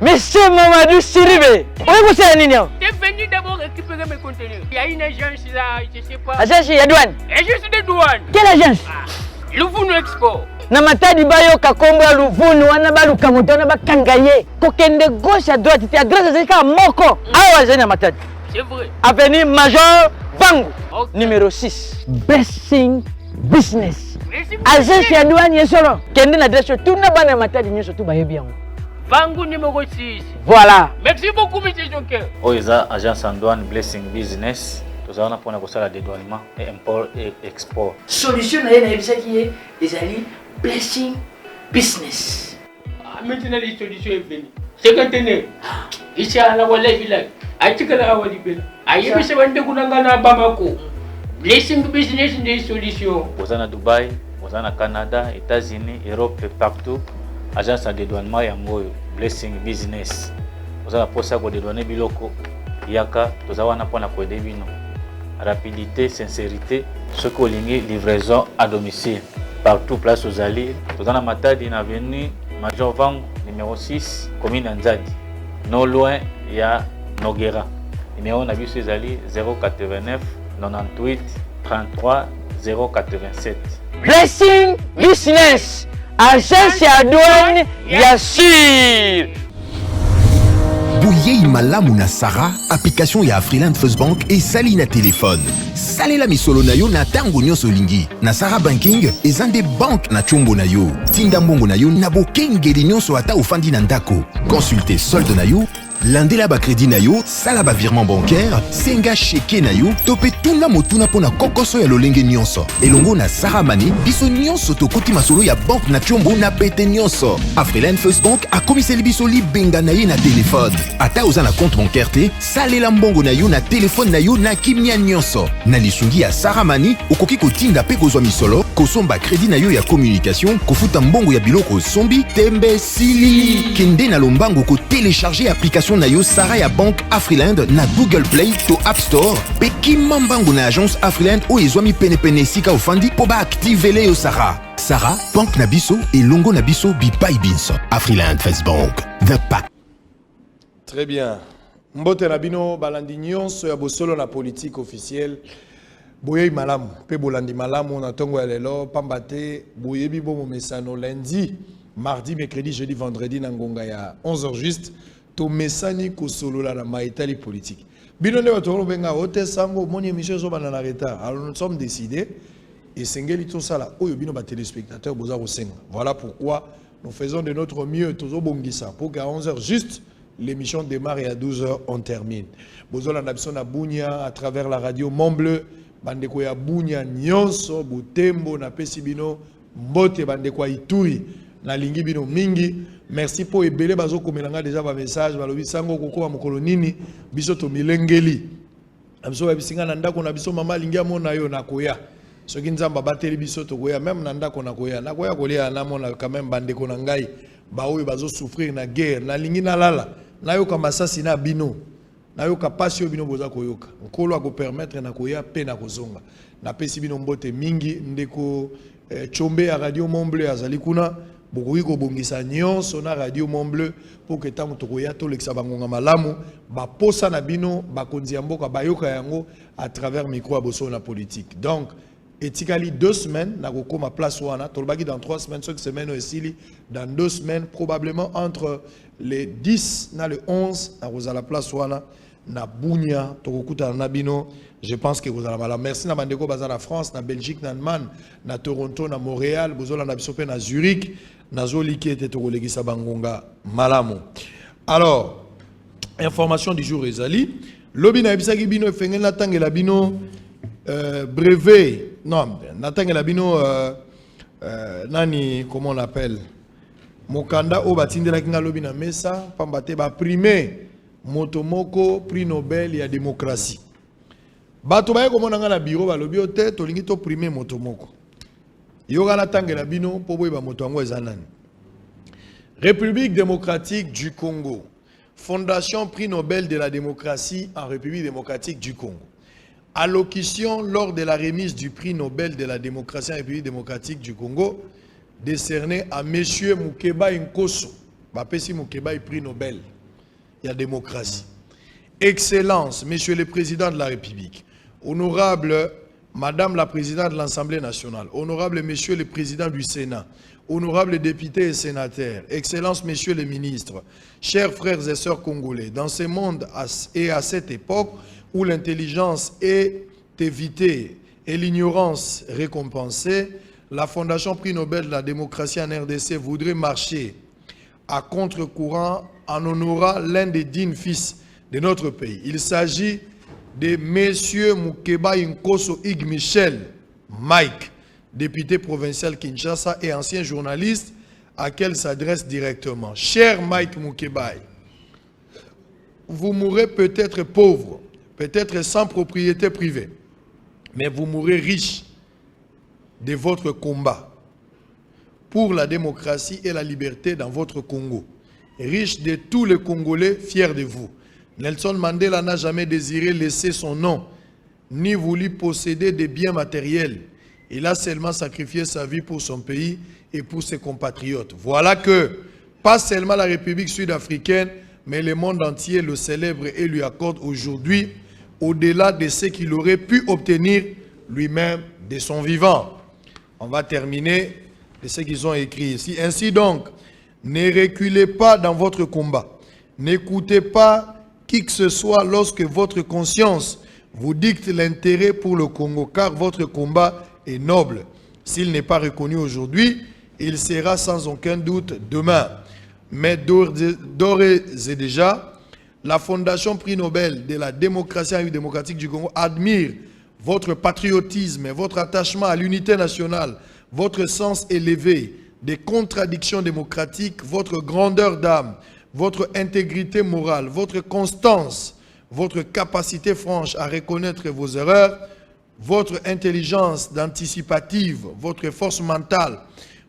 Monsieur Mamadou Sidibé, où est-ce que c'est Nino? T'es venu d'abord récupérer mes contenus. Il y a une agence là, je sais pas. Agence de douane. Agence de douane. Quelle agence? Louvounou Export. Namatadi bayo kakombo Louvounou wana baluka motona bakangaye. Kokende gauche à droite, tu adresse zeka moko. Awa zena matadi. C'est vrai. Avenue Major Bango. Okay. Numéro 6. Blessing Business. Agence de douane yesolo. Kende na adresse tout na bana matadi nyoso tout bayebi yango. Bango numéro 6. Voilà. Merci beaucoup, monsieur Joker. Oiza agence en douane Blessing Business. Nous allons prendre le dédouanement et import et export. Solution na yebisa qui est les alliés Blessing Business. Maintenant les solutions est venue. C'est quand tu ici à la Walla village. Atikala awali bela. Ayebisa bande kunangana Bamako. Blessing Business des solutions. Vous en Dubaï, vous en Canada, États-Unis, Europe et partout. Agence de dédouanement yango Blessing Business. Vous allez poser ko dédouaner biloko yaka tozawana pona ko debino. Rapidité, sincérité, ce que lingi livraison à domicile. Partout place aux alliés. Toza na Matadi na avenue Major Vango numéro 6 commune Nzadi. Non loin il y a Noguera. Numéro na biso alliés 089 98 33 087. Blessing Business. Agence ya douane ya sûr. Bouyei malamu na Sarah, application ya Afriland First Bank et sali na téléphone. Salela misolo na yo na tango nyonso lingi. Na Sarah Banking, ezande bank na chombo na yo. Tinda mbongo na yo na bokengeli nyonso ata ofandi na ndako. Consultez solde na yo, landela ba crédit na yo, sala ba virement bancaire, senga cheke na yo, tope tuna motuna pona kokoso ya lolenge nyonso. Elongo na Sarah Money, biso nyonso tokoti masolo ya bank na chombo na pete nyonso. Afriland First Bank a komiseli biso libenga na ye na téléphone. Ata oza na compte bancaire te, salela mbongo na yo na téléphone na yo na kimia nyonso. Na lisungi ya Sarah Money, okoki kotinda pe kozwa misolo, kosomba crédit na yo ya communication, kofuta mbongo ya biloko sombi, tembe sili. Kende na lombango ko télécharger application na yo Sarah ya Bank Afriland na Google Play to App Store. Pe kimambango na agence Afriland o ezwami pene sika ofandi po ba activele yo Sarah. Sarah, Bank na biso et longo na biso bipai binso. Afriland First Bank, the pack. Très bien. Mbote na bino balandi nyonso ya bosolo na politique officielle. Boyei malamu, pe bolandi malamu na tongo ya lelo pambate boyebi bomo mesano lundi, mardi, mercredi, jeudi, vendredi na ngonga ya 11h juste. To mesani ko solo la na maitali politique. Bino ne batoro benga hote sango moni émission zo bana na retard. Alors nous sommes décidés et sengeli tout ça là oyo bino ba téléspectateurs boza ko senga. Voilà pourquoi nous faisons de notre mieux tozo bongisa pour qu'à 11h juste l'émission démarre et à 12h on termine. Bozo la nabso na Bunia à travers la radio Montbleu bandeko ya Bunia nyonso Butembo na pesi bino mbote bandeko Ituri na lingi bino mingi. Merci pour ebele bazo komelanga déjà ba message balobi sango kokoma mokolo nini biso to milengeli biso ba bisinga na ndako na biso mama lingi amona yo na koya soki nzamba bateli biso to koya même na ndako na koya kolia na mona quand même bande ko na ngai ba oyo bazo souffrir na guerre na lingi na lala na yo ka masasi na bino na yo ka passion bino boza koyoka nkolo ako permettre na koya pe na kozonga na pesi bino mbote mingi ndeko chombe ya radio Montbleu azali kuna bokoki kobongisa nyonso na radio Montbleu pour que tango tokoya tolekisa bangonga malamu baposa na bino bakonzi ya mboka bayoka yango à travers micro ya boso na politique. Donc etikali 2 semaines na kokoma place wana tolobaki dans 3 semaines, 5 semaines esili dans 2 semaines probablement entre le 10 na le 11 na kozala place wana na Bunia tokokuta na bino. Je pense que vous allez mal. Merci na bandeko baza na France, na Belgique, na Allemagne, na Toronto, na Montréal, bozola na biso pe na Zurich, na zoli qui était tokolegisa bangonga malamu. Alors, information du jour ezali, lobi na bisaki bino efengel na tangela bino brevet. Non, na tangela bino nani comment on appelle? Mokanda o batindela kinga lobi na mesa pambate ba primé motomoko prix Nobel ya démocratie. Bato baye komona nga na bureau balobi ote tolingi to primer moto moko. Yoga na tangela bino po boyeba moto yango eza nani. République démocratique du Congo. Fondation prix Nobel de la démocratie en République démocratique du Congo. Allocution lors de la remise du prix Nobel de la démocratie en République démocratique du Congo décerné à monsieur Mukeba Nkoso. Bapesi Mukeba prix Nobel. il y a démocratie. Excellence, Monsieur le Président de la République, honorable Madame la Présidente de l'Assemblée nationale, honorable Monsieur le Président du Sénat, honorables députés et sénateurs, Excellences, Messieurs les ministres, chers frères et sœurs congolais, dans ce monde et à cette époque où l'intelligence est évitée et l'ignorance récompensée, la Fondation Prix Nobel de la démocratie en RDC voudrait marcher à contre-courant en honorant l'un des dignes fils de notre pays. Il s'agit de M. Mukeba Nkoso Ig Michel Mike, député provincial Kinshasa et ancien journaliste, à qui elle s'adresse directement. Cher Mike Mukebai, vous mourrez peut-être pauvre, peut-être sans propriété privée, mais vous mourrez riche de votre combat pour la démocratie et la liberté dans votre Congo. Riche de tous les Congolais fiers de vous. Nelson Mandela n'a jamais désiré laisser son nom, ni voulu posséder des biens matériels. Il a seulement sacrifié sa vie pour son pays et pour ses compatriotes. Voilà que, pas seulement la République sud-africaine, mais le monde entier le célèbre et lui accorde aujourd'hui, au-delà de ce qu'il aurait pu obtenir lui-même de son vivant. On va terminer de ce qu'ils ont écrit ici. Ainsi donc, ne reculez pas dans votre combat. N'écoutez pas qui que ce soit lorsque votre conscience vous dicte l'intérêt pour le Congo, car votre combat est noble. S'il n'est pas reconnu aujourd'hui, il sera sans aucun doute demain. Mais d'ores et déjà, la Fondation Prix Nobel de la démocratie et démocratique du Congo admire votre patriotisme, votre attachement à l'unité nationale, votre sens élevé des contradictions démocratiques, votre grandeur d'âme, votre intégrité morale, votre constance, votre capacité franche à reconnaître vos erreurs, votre intelligence d'anticipative, votre force mentale,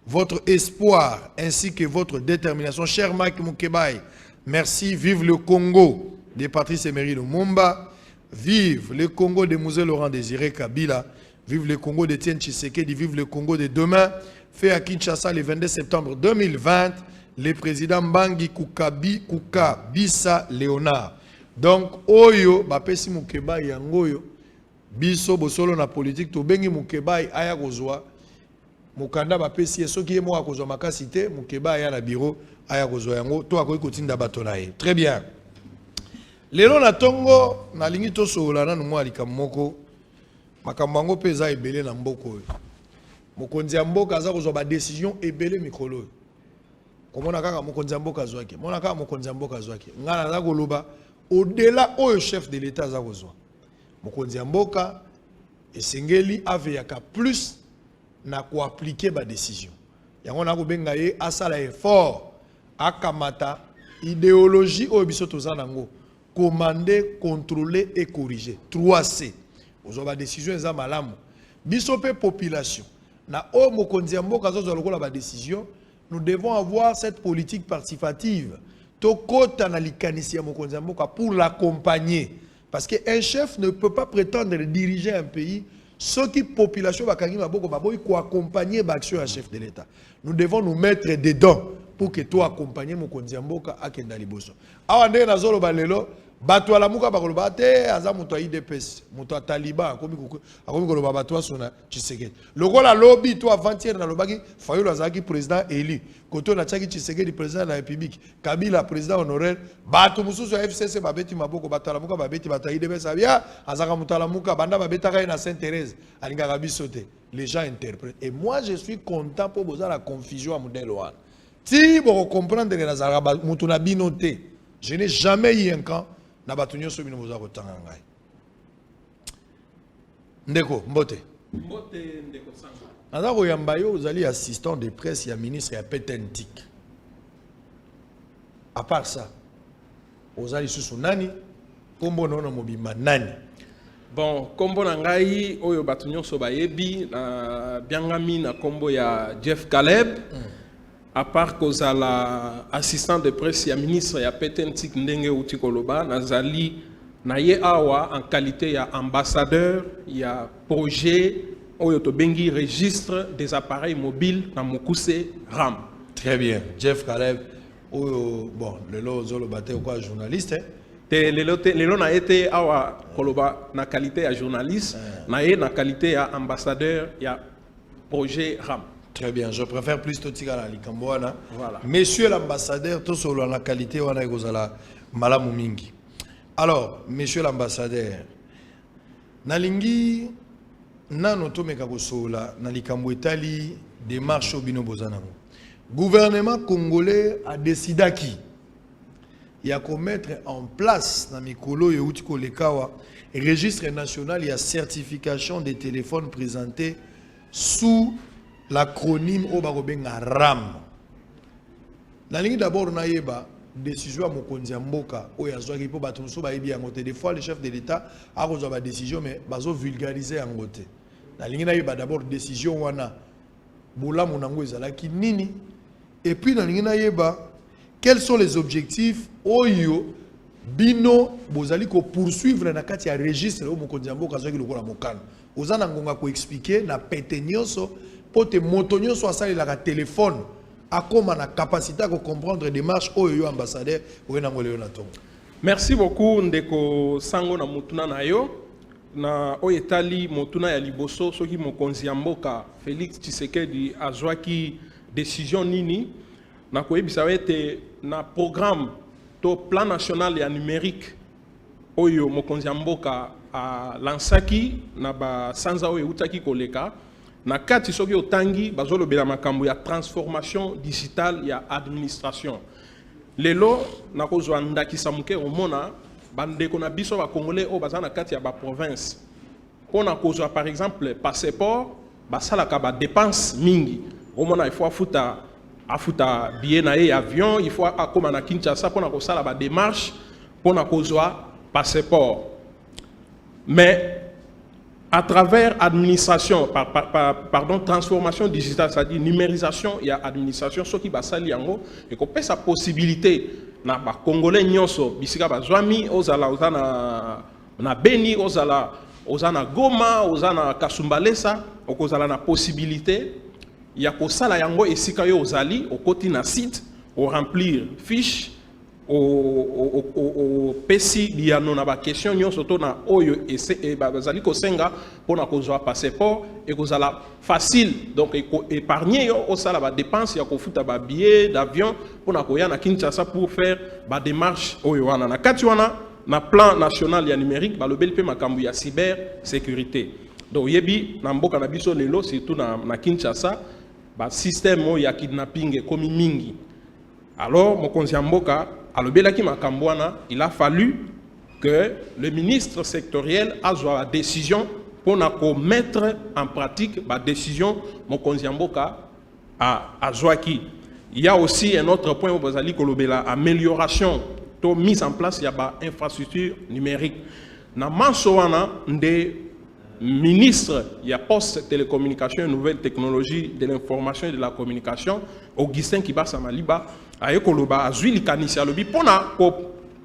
votre espoir, ainsi que votre détermination. Cher Mike Mukebai, merci. Vive le Congo de Patrice Emery Lumumba. Vive le Congo de Mosé Laurent Désiré Kabila. Vive le Congo de Etienne Tshisekedi. Vive le Congo de demain. Fait à Kinshasa le 22 septembre 2020, le président Mbangi Kukabisa Léonard. Donc, Oyo, Bapesi Mukebai Yangoyo, Biso Bosolo na politique, to bengi Mukebai aya kozwa. Mukanda Bapesi, ce qui est moi à kozwa makasite, Mukebai aya na bureau, aya kozwa yango, to akoyi kotinda batonaye. Très bien. Lelo na tongo, na lingi to sola na numwa likamoko, makambango peza ebele na mboko. Mokonzi ya mboka aza kozwa ba décision ebele mikolo. Komona kaka mokonzi ya mboka zwaki. Mona kaka mokonzi ya mboka zwaki. Ngana za koloba au-delà oyo chef de l'état za kozwa. Mokonzi ya mboka esengeli aveyaka plus na ko appliquer ba décision. Yango na ko benga ye asala effort akamata idéologie oyo biso toza nango. Commander, contrôler et corriger. 3C. Ozwa ba décision za malamu. Biso pe population. Na o mokonzi ya mboka zo lokola ba décision, nous devons avoir cette politique participative. Tokota na likanisi ya mokonzi ya mboka pour l'accompagner. Parce qu'un chef ne peut pas prétendre diriger un pays ce qui population bakangi maboko baboyi ko accompagner l'action à chef de l'État. Nous devons nous mettre dedans pour que toi accompagner mokonzi ya mboka akenda liboso. Awa ndenge nazolo balelo bato alamuka bakoloba te aza muto IDPS, muto Taliban akomi koloba bato sona Tshisekedi. Lokola lobby to avant-hier na lobaki Fayulu azaki président élu. Koto na Tshisekedi Tshisekedi président de la République, Kabila président honoraire, bato mususu ya FCC babeti maboko bato alamuka babeti bato IDPS abia azaka muto alamuka banda babetaka na Sainte-Thérèse alingaka biso te. Les gens interprètent. Et moi je suis content pour boza la confusion à modèle one. Si vous comprenez que nazara muto na binote, je n'ai jamais eu un camp na batunyo so bino boza kotanga ngai. Ndeko mbote Ndeko sanga. Naza koyamba yo ozali assistant de presse ya ministre ya Petentik. À part ça, ozali susu nani kombo nono mobima nani? Bon, kombo na ngai oyo batunyo so bayebi na biangami na kombo ya Jeff Caleb. À part kozala assistant de presse ya ministre ya Petentik ndenge uti koloba nazali na ye awa en qualité ya ambassadeur ya projet oyo to bengi registre des appareils mobiles na Mokuse RAM. Très bien. Jeff Caleb bon, le bataille quoi journaliste. Lelo na été awa koloba na qualité à journaliste, na qualité à ambassadeur, il y a projet RAM. Très bien, je préfère plus Totigala Likamboana. Voilà. Monsieur l'ambassadeur, tout sur la qualité, on a gozala malamu mingi. Alors, monsieur l'ambassadeur, nalingi nano to meka kosola na likambo etali démarche obino bozanango. Gouvernement congolais a décidé qui il y a qu'à mettre en place dans mikolo et outiko lekawa registre national il y a certification des téléphones présentés sous l'acronyme Obarobenga RAM. La ligne d'abord naïba décision à mokonzi mboka o ya zwa kipo batunso ba yebi yango des fois le chef de l'état a reçu ba décision mais bazo vulgariser yango te. La ligne naïba d'abord décision wana bola monango ezalaki nini et puis la ligne naïba quels sont les objectifs oyo bino bozali ko poursuivre na kati ya registre o mokonzi mboka zwa ki lokola mokano. Ozana ngonga ko expliquer na pete nyonso pote motonyo so asali la téléphone a comme la capacité à comprendre des démarches oyo ambassadeur ou na ngole na tongo. Merci beaucoup ndeko sango na mutuna na yo na oyetali motuna ya liboso soki mokonzi ya mboka Félix Tshisekedi azwaki décision nini na koyebisa wete na programme to plan national ya numérique oyo mokonzi ya mboka a lansaki na ba sanza oyo utaki koleka na kati soki otangi bazolo bela makambo ya transformation digitale ya administration lelo na kozwa ndakisa muke omona bandeko na biso ba congolais o bazana kati ya ba province pona kozwa par exemple passeport basala ka ba dépense mingi omona il faut afuta billet na e avion il faut akoma na Kinshasa pona ko sala ba démarche pona kozwa passeport mais à travers administration, pardon, transformation digitale, c'est-à-dire numérisation et administration, ce qui va sali yango, et qu'on peut sa possibilité, na ba Congolais nyonso, bisika ba zwami, ozala na Beni, ozala Goma, ozana Kasumbalesa, ozala na possibilité, ya ko sala yango esika yo ozali, au côté na site, au remplir fiche, au pesi liano na ba question nyonso to na oyo et bazali ko senga pona ko zwa passeport et ko zala facile donc épargner yo o sala ba dépense ya ko futa ba billet d'avion pona ko ya na Kinshasa pour faire ba démarche oyo wana na kati wana na plan national ya numérique ba lobeli pe makambu ya cyber sécurité donc yebi na mboka na biso lelo surtout na Kinshasa ba système ya kidnapping komi mingi alors mokonzi mboka alobelaki makambo wana il a fallu que le ministre sectoriel a la décision pour mettre en pratique la décision mokonzi mboka à Zouaki. Il y a aussi un autre point où vous allez kolobela amélioration to mise en place il y a ba infrastructure numérique na manso wana nde ministre il y a poste télécommunication et nouvelles technologies de l'information et de la communication Augustin Kibasa Maliba a ekoloba azui likanisi alobi pona ko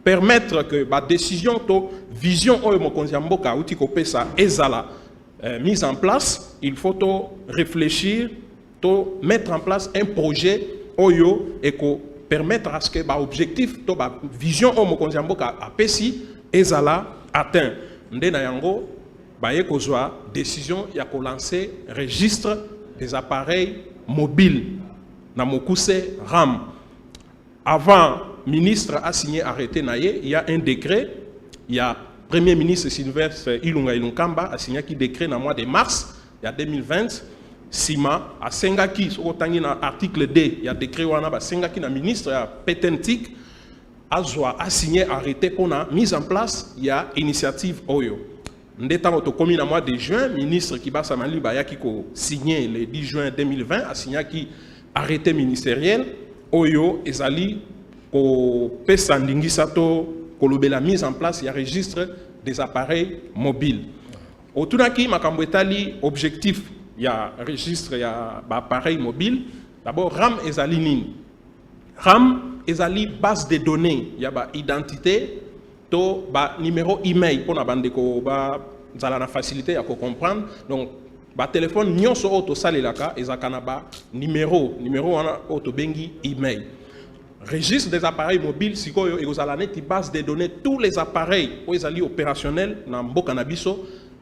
permettre que ba décision to vision oyo mokonzi mboka uti ko pesa ezala mise en place il faut to réfléchir to mettre en place un projet oyo et ko permettre à ce que ba objectif to ba vision oyo mokonzi mboka apesi ezala atteint ndena yango baye kozwa décision ya ko lancer registre des appareils mobiles na mokuse RAM. Avant, ministre a signé arrêté naïe, il y a un décret, il y a Premier ministre Sylvestre Ilunga Ilunkamba a signé un décret dans le mois de mars, il y a 2020, Sima a Sengaki, sur l'article D, il y a décret où on a Sengaki, le ministre Petentik a signé arrêté pour la mise en place, il y a initiative Oyo. Ndeta autocommune dans le mois de juin, ministre Kibasa Maliba a signé le 10 juin 2020, a signé un arrêté ministériel. Oyo ezali ko pesa ndingisa to kolobela mise en place ya registre des appareils mobiles. Otunaki makambo etali objectif ya registre ya ba appareil mobile. D'abord RAM ezali nini? RAM ezali base de données ya ba identité to ba numéro email pour na bandeko ba zala na facilité ya ko comprendre. Donc ba téléphone nyonso auto salelaka ezakana ba numéro wana auto bengi email registre des appareils mobiles, si vous avez une base de données, tous les appareils qui sont opérationnels dans le cannabis,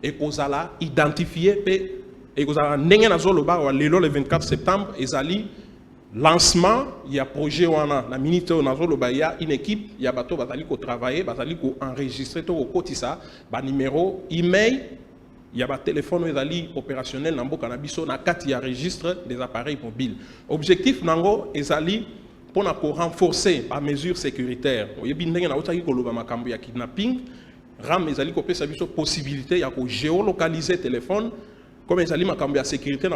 et vous allez identifier, et vous allez le 24 septembre, et vous allez lancement, il y a un projet, la minute, il y a une équipe, il y a un bateau qui travaille, qui enregistrer tout le numéro, email, il y a un téléphone opérationnel dans le cannabis, il y a un registre des appareils mobiles. L'objectif est pour renforcer la mesure sécuritaire. Il y a un kidnapping, RAM est la possibilité de géolocaliser le téléphone, comme il y a une sécurité,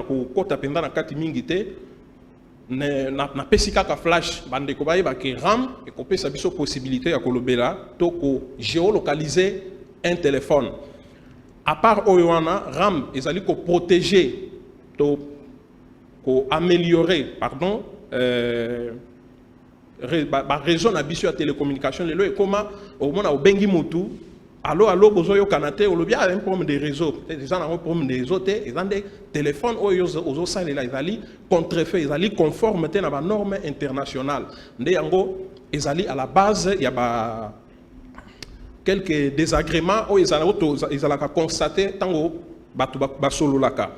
na pesika ka flash bande ko baye ba ke RAM et ko pesa biso possibilité ya kolobela to ko géolocaliser un téléphone. À part oyoana RAM ezali ko protéger to ko améliorer pardon réseau na biso ya télécommunication lelo et comment au mona obengi mutu allo bozoyo kanate olobi a un problème de réseau peut-être ils ont un problème de réseau ils ont des téléphones ozo salela ils contrefait ils conforme à la norme internationale ndé yango ils à la base il y a quelques désagréments ils allaient constater tango batu basololaka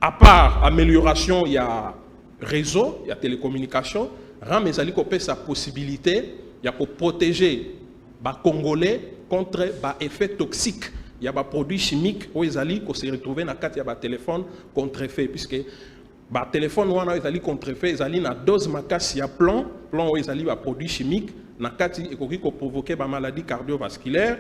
à part amélioration il y a réseau il y a télécommunication RAM ils allaient couper sa possibilité il y a pour protéger les Congolais contre les effets toxiques. Il y a des produits chimiques où ils allaient se retrouver dans le téléphone contre-effet. Puisque le téléphone où ils allaient contre-effet, ils allaient dans la dose il y a plomb où ils allaient des produits chimiques, qui provoquer des maladies cardiovasculaires.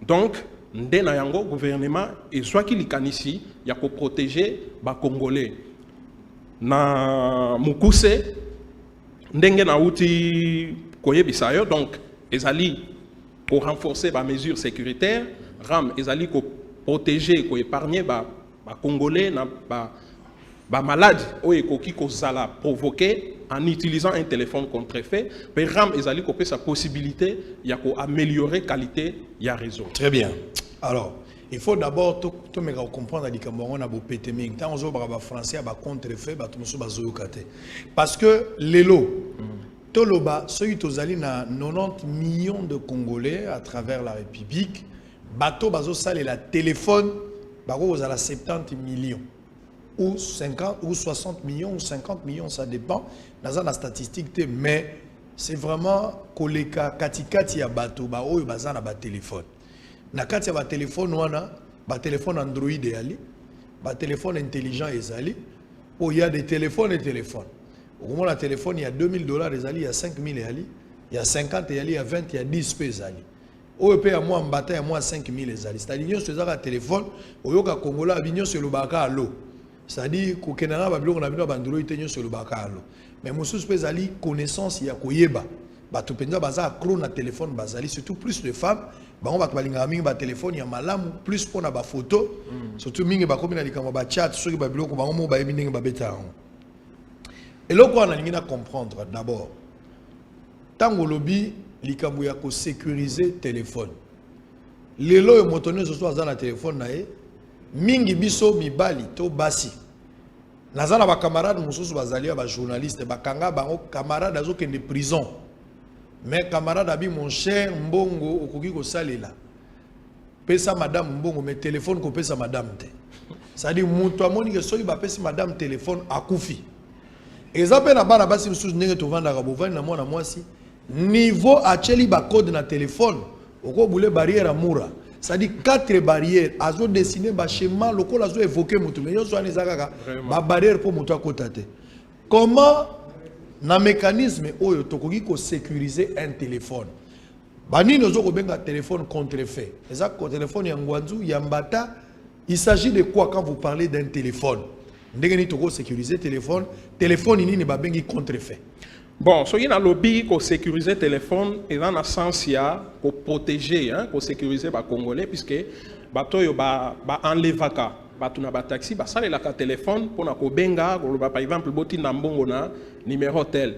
Donc, le gouvernement, et soit qu'il y a ici, il y a pour protéger les Congolais. Dans Mukuse, ndenge na uti koyebisayo, donc, ils allaient pour renforcer les mesures sécuritaires, RAM, ils allaient protéger, épargner les Congolais, les malades qui allaient provoquer en utilisant un téléphone contrefait. Mais RAM, ils allaient couper sa possibilité d'améliorer la qualité du réseau. Très bien. Alors, il faut d'abord comprendre que nous avons pété tant aux autres français contrefait, parce que les lots. Toloba, ceux qui ont 90 millions de Congolais à travers la République, bateau bazo sale la téléphone, bago à 70 millions ou 50 ou 60 millions ou 50 millions, ça dépend. Dans la statistique, mais c'est vraiment koleka katikati ya bateau ba oyo bazana ba téléphone. Na kati ya ba téléphone wana, ba téléphone Android yali, ba téléphone intelligent ezali, oh il y a des téléphones et téléphones. Au moment où téléphone, il y a $2000, il y a 5000, il y a 50, il y a 20, il y a 10 pesos. Au pays à moi, en bataille, à moi 5000. C'est-à-dire que sur un téléphone, au Yoka Congola, il sur le baka à l'eau. C'est-à-dire qu'au Canada, on a vu Android sur le baka à l'eau. Mais mon sous-spécial, connaissance, il y a Koyeba. Tout le monde a un téléphone, surtout plus de femmes. On va un téléphone, il y a malam, plus pour la photo. Surtout, il y a chat, ceux qui ont et là, on a comprendre d'abord, tant que lobby, il y a sécuriser le téléphone. Les lois et motonneaux ce soir dans le téléphone, mingi biso mibali to basi. Nazana ba camarade mususu bazalia ba journaliste ba kanga ba camarade azo ke de prison. Mais camarade abi mon cher mbongo okoki ko salela. Pesa madame mbongo mais téléphone ko pesa madame te. Ça dit muto amoni ke soki ba pesa madame téléphone akufi. Et ça peut na basi mususu ndenge to vanda kabovani na mwana mwasi niveau acheli ba code na téléphone oko boule barrière amura. Ça dit 4 barrières azo dessiner ba schéma lokola azo évoquer mutu mais yo so anezaka ba barrière pour mutu akotate. Comment na mécanisme oyo tokoki ko sécuriser un téléphone. Bani nozo ko benga téléphone contrefait. Ça téléphone ya ngwanzu ya mbata, il s'agit de quoi quand vous parlez d'un téléphone? Ndenge toko sécuriser téléphone ini ne ba bengi contrefait. Bon, so y a lobby pour sécuriser le téléphone et dans le sens pour protéger, pour sécuriser les Congolais puisque bato yo ba enlevaka bato na ba taxi ba sale la téléphone pour na ko benga par exemple boti na mbongo na numéro tel.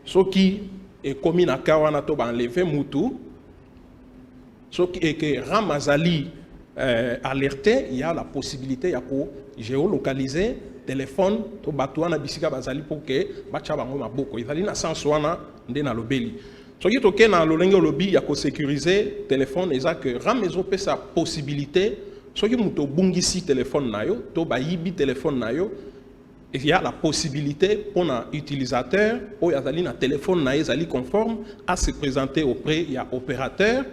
So qui est commis na kawana to ba enlever mutu. So qui est que Ramazali alerté, il y a la possibilité de géolocaliser téléphone to bato wana bisika bazali pour que bacha bango maboko ezali na sens wana nde na lobeli soki toke na lolenge lobi ya ko sécuriser téléphone eza que ram ezopesa possibilité soki muto bungisi téléphone na yo to bayibi téléphone na yo il y a la possibilité pour un utilisateur ou yazali na téléphone na ezali conforme à se présenter auprès il y a opérateur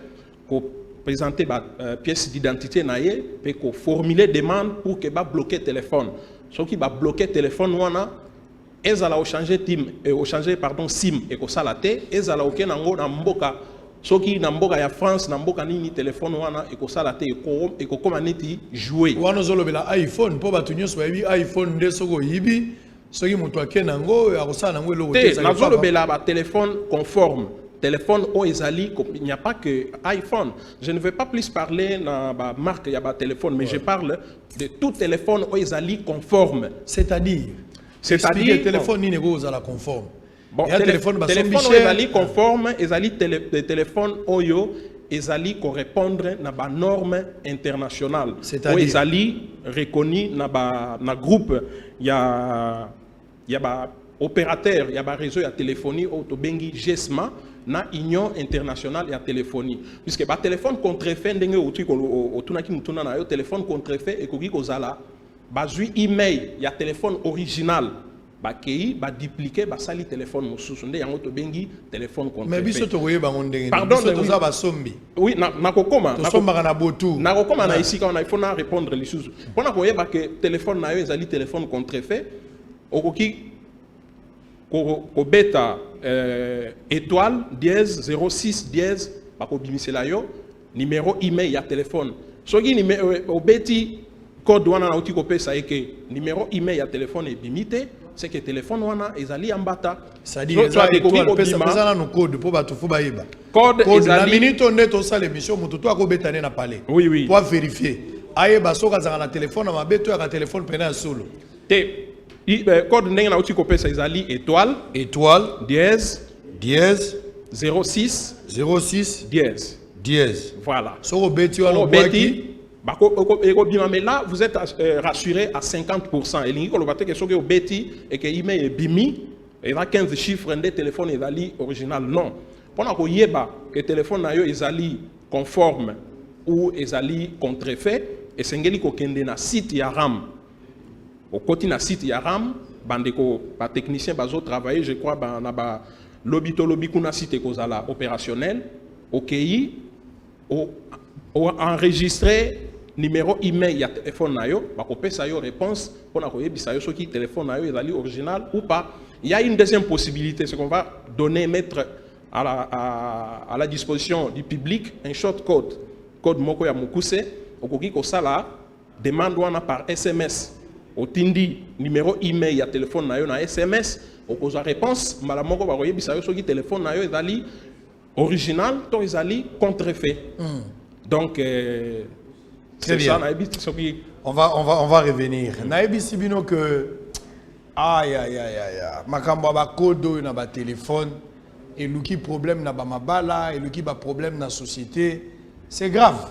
pour présenter ba pièce d'identité na ye et ko formuler demande pour que ba bloquer téléphone ce qui va bloquer téléphone wana ezala o changer sim et ko salate ezala oke nango na mboka soki na mboka ya France na mboka nini téléphone wana e ko salate e ko koma neti jouer wana zolobela iPhone po batu nyonso bayibi iPhone nde soko yibi soki mutu akena ngo akosala nango eloko te na zolobela ba téléphone conforme téléphone o ezali il n'y a pas que iPhone je ne vais pas plus parler na ba marque ya ba téléphone mais je parle de tout téléphone o ezali conforme c'est-à-dire téléphone ni nego za la conforme. Bon, téléphone ezali conforme, ezali téléphone oyo ezali correspondre na ba norme internationale. C'est-à-dire ezali reconnu na groupe ya ba opérateur ya ba réseau ya téléphonie au tobengi GESMA na union internationale ya téléphonie puisque ba téléphone contrefait ndenge otunaki mutuna na yo téléphone contrefait ekoki kozala bazui email ya téléphone original bakei ba dupliquer ba sali téléphone mosusu nde yango to bengi téléphone contre mais biso to koyeba ngondenge pardon to za ba sombi oui na kokoma to somba na botu na kokoma na ici quand il faut na répondre les choses pona koyeba que téléphone na yo ezali téléphone contrefait okoki ko beta étoile dièse 06 dièse bako bimisela yo numéro email ya téléphone soki numéro obeti code wana na uti ko pesa eke numéro email ya téléphone est bimité c'est que téléphone wana ezali ambata c'est-à-dire étoile pesa na no code po batu fu bayiba code ezali na minute on est au salle émission mutu to akobetane na palais oui pour vérifier ayeba soka za na téléphone na mabeto ya téléphone pena ya solo te code ndenge na uti ko pesa ezali étoile dièse 06 dièse voilà so beti wala beti mais là vous êtes rassuré à 50%. Et l'ingi kolobate que soki obeti et que email est bimi et il y a 15 chiffres de téléphone ezali original non. Pendant ko yeba que téléphone na yo ezali conforme ou ezali contrefait et sengeli ko kende na site ya RAM. Au côté na site ya RAM bandeko ba technicien bazo travailler je crois na ba lobby kuna site ko zala opérationnel OKI au enregistrer numéro email ya téléphone na yo bakopesa yo réponse pona koyebisa yo soki téléphone na yo ezali original ou pas. Il y a une deuxième possibilité, c'est qu'on va mettre à la disposition du public un short code moko ya mukuse okoki kosala demande wana par SMS otindi numéro email ya téléphone na yo na SMS okozwa réponse mala moko bakoyebisa yo soki téléphone na yo ezali original to ezali contrefait. Donc très bien. On va revenir. Naïbi Sibino que aïe makambo ba code na ba téléphone et luki problème na ba mabala et luki ba problème na société c'est grave.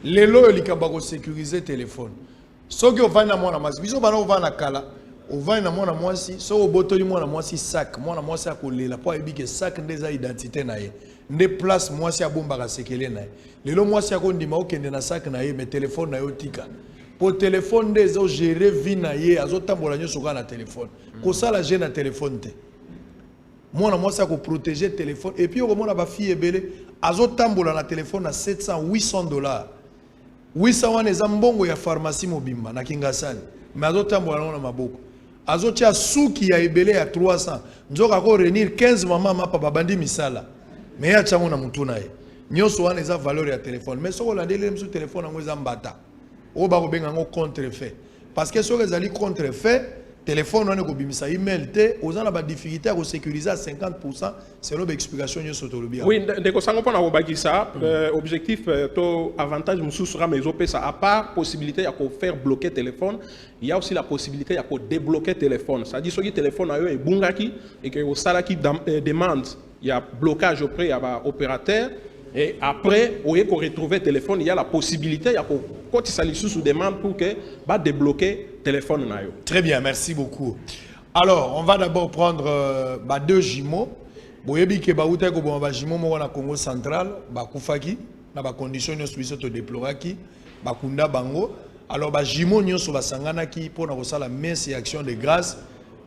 Lelo likaba ko sécuriser téléphone. Soki ovana mona masi biso bana ovana kala ovana mona mwasi so obotoli mona mwasi sac mona mwasi akolela po ebike sac ndeza identité na ye. Nde place mwasi abombaka sekele na ye. Lelo mwasi akondima okende na sac na ye mais téléphone na yo tika. Pour téléphone des ezo gérer vie na ye azotambola nyoso ka na téléphone. Ko sala gêne na téléphone te. Mwana mwasi ko protéger téléphone et puis okomona ba fille ebele azotambola na téléphone na 700 800 $. 800 wana eza mbongo ya pharmacie mobimba na Kingasani. Mais azotambola na maboko. Azotia suki ya ebele ya 300. Nzoka ko réunir 15 maman mapa babandi misala. Mais ya chango na mutu na ye. Nyoso wana eza valeur ya téléphone. Mais soko landele msu téléphone ngo eza mbata. O ba ko benga ngo contrefait. Parce que soko ezali contrefait, téléphone wana ko bimisa email te, ozana ba difficulté à sécuriser à 50% selon l'explication nyoso tolobia. Oui, ndeko sango pona ko bakisa, objectif to avantage mususu ra mezo pesa à part possibilité ya ko faire bloquer téléphone, il y a aussi la possibilité ya ko débloquer téléphone. Ça dit soki téléphone ayo e bungaki et que o sala ki demande il y a blocage auprès il y a opérateur et après on retrouver téléphone il y a la possibilité il y a quand il s'agit sous demande pour que va débloquer téléphone na yo. Très bien, merci beaucoup. Alors, on va d'abord prendre deux jumeaux. Boyebi ke bauta ko bon ba jumeaux mo na Congo central, ba kufaki na ba condition nyonso biso to déploraki, ba kunda bango. Alors ba jumeaux nyonso basangana ki pona ko sala messe et action de grâce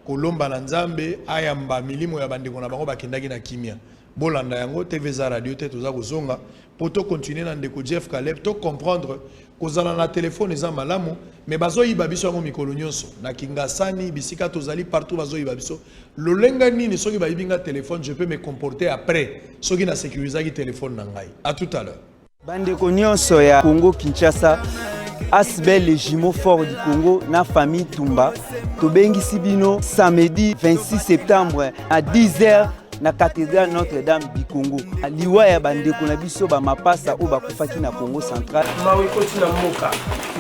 kolomba na Nzambe ayamba milimo ya bandeko na bango bakendaki na kimia. Bolanda yango TV za radio te toza kozonga poto continuer na ndeko Jeff Caleb to comprendre kozala na téléphone eza malamu mais bazoyiba biso yango mikolo nyonso na Kingasani bisika tozali partout bazoyiba biso lolenga nini soki bayibinga téléphone je peux me comporter après soki na sécuriser ki téléphone na ngai. À tout à l'heure. Bandeko nyonso ya Congo Kinshasa Asbel les jumeaux forts du Congo na famille Tumba tobengi sibino samedi 26 septembre à 10h na cathédrale Notre-Dame du Congo. Liwa ya bandeko na biso ba mapasa o bakufaki na Congo central. Mawe koti na moka.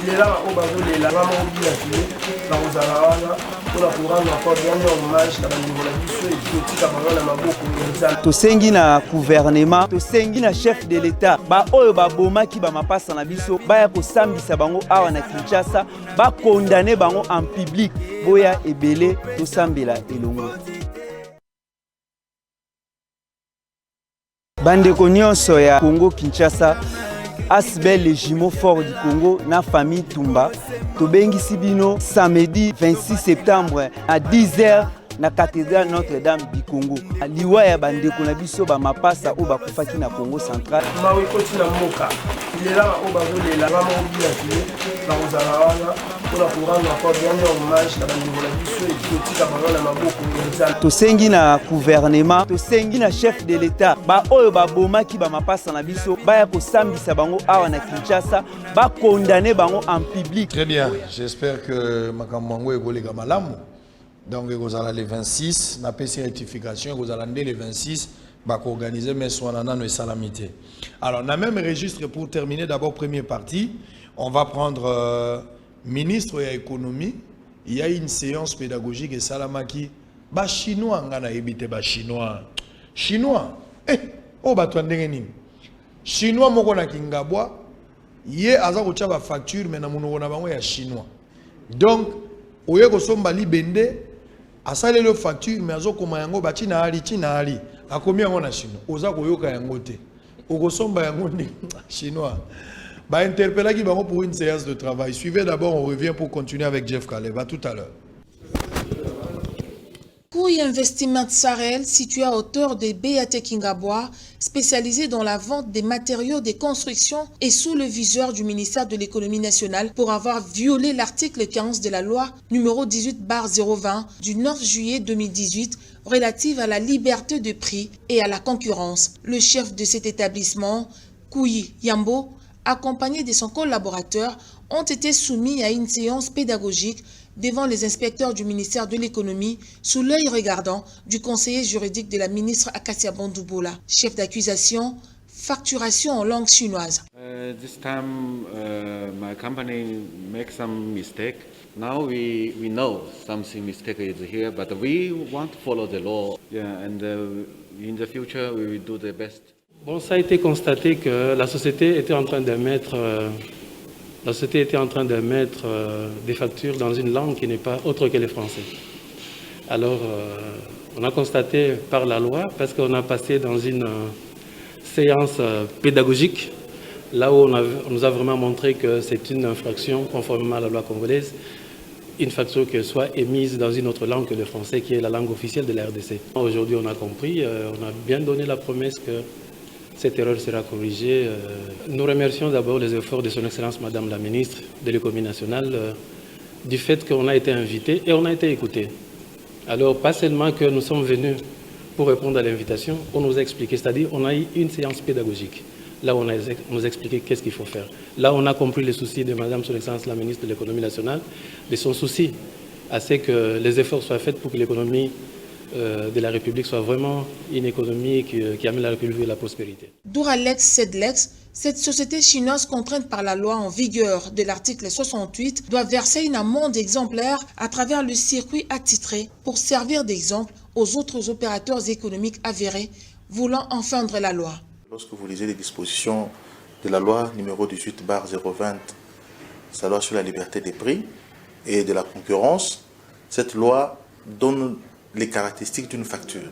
Il est là au bazo de la maman au bien filé na ozalawana pour la couronne encore bien hommage na bandeko na biso et puis tika bango na maboko ngeza. Tosengi na gouvernement, tosengi na chef de l'État. Ba oyo ba bomaki ba mapasa na biso baya ko sambisa bango awa na Kinshasa, ba condamner bango en public. Boya ebele to sambela elongo. Bandeko nyonso ya Congo Kinshasa Asbel les jumeaux forts du Congo na famille Tumba tobengi sibino samedi 26 septembre à 10h na cathédrale Notre-Dame du Congo. Liwa ya bandeko na biso ba mapasa o bakufaki na Congo central. Mawe koti na moka. Il est là au bazo de la maman au bien filé na ozalawana pour la couronne encore bien hommage na bandeko na biso et puis tika bango na maboko ngeza. Tosengi na gouvernement, tosengi na chef de l'État. Ba oyo ba bomaki ba mapasa na biso baya ko sambisa bango awa na Kinshasa, ba condamner bango en public. Très bien, j'espère que makamwango ekoleka malamu. Donc vous allez les 26, na PC rectification, vous allez les 26, bah organiser mes soins et salamité. Alors, on a même registre pour terminer d'abord première partie. On va prendre ministre de l'économie. Il y a une séance pédagogique et salamaki. Bah chinois, on a évité bah chinois. Chinois, oh bah toi n'engenim. Chinois moko na kingabwa. Yé aza ko tchaba facture mais na muno na bango ya chinois. Donc, oye ko somba libende. Asale le facture mais azo koma yango bati na ali akomi yango na chinois oza koyoka yango te okosomba yango ni chinois ba interpellaki bango pour une séance de travail. Suivez d'abord, on revient pour continuer avec Jeff Caleb. À tout à l'heure. Kouy Investissement Sahel, situé à hauteur de BAT Kingabwa, spécialisé dans la vente des matériaux de construction et sous le viseur du ministère de l'économie nationale pour avoir violé l'article 15 de la loi numéro 18/020 du 9 juillet 2018 relative à la liberté de prix et à la concurrence. Le chef de cet établissement, Kouy Yambo, accompagné de son collaborateur, ont été soumis à une séance pédagogique devant les inspecteurs du ministère de l'économie sous l'œil regardant du conseiller juridique de la ministre Akasia Bandouboula. Chef d'accusation, facturation en langue chinoise. This time my company makes some mistake. Now we know something mistake is here, but we want to follow the law. Yeah, and in the future we will do the best. Bon, ça a été constaté que la société était en train de mettre des factures dans une langue qui n'est pas autre que le français. Alors, on a constaté par la loi, parce qu'on a passé dans une séance pédagogique, là où on nous a vraiment montré que c'est une infraction conformément à la loi congolaise, une facture qui soit émise dans une autre langue que le français, qui est la langue officielle de la RDC. Aujourd'hui, on a compris, on a bien donné la promesse que cette erreur sera corrigée. Nous remercions d'abord les efforts de son Excellence Madame la Ministre de l'Économie nationale du fait qu'on a été invité et on a été écouté. Alors, pas seulement que nous sommes venus pour répondre à l'invitation, on nous a expliqué, c'est-à-dire on a eu une séance pédagogique. Là, on nous a expliqué qu'est-ce qu'il faut faire. Là, on a compris les soucis de Madame son Excellence la Ministre de l'Économie nationale, de son souci à ce que les efforts soient faits pour que l'économie de la République soit vraiment une économie qui amène la République à la prospérité. Duralex Sedlex, cette société chinoise contrainte par la loi en vigueur de l'article 68, doit verser une amende exemplaire à travers le circuit attitré pour servir d'exemple aux autres opérateurs économiques avérés voulant enfreindre la loi. Lorsque vous lisez les dispositions de la loi numéro 18/020, sa loi sur la liberté des prix, et de la concurrence, cette loi donne les caractéristiques d'une facture.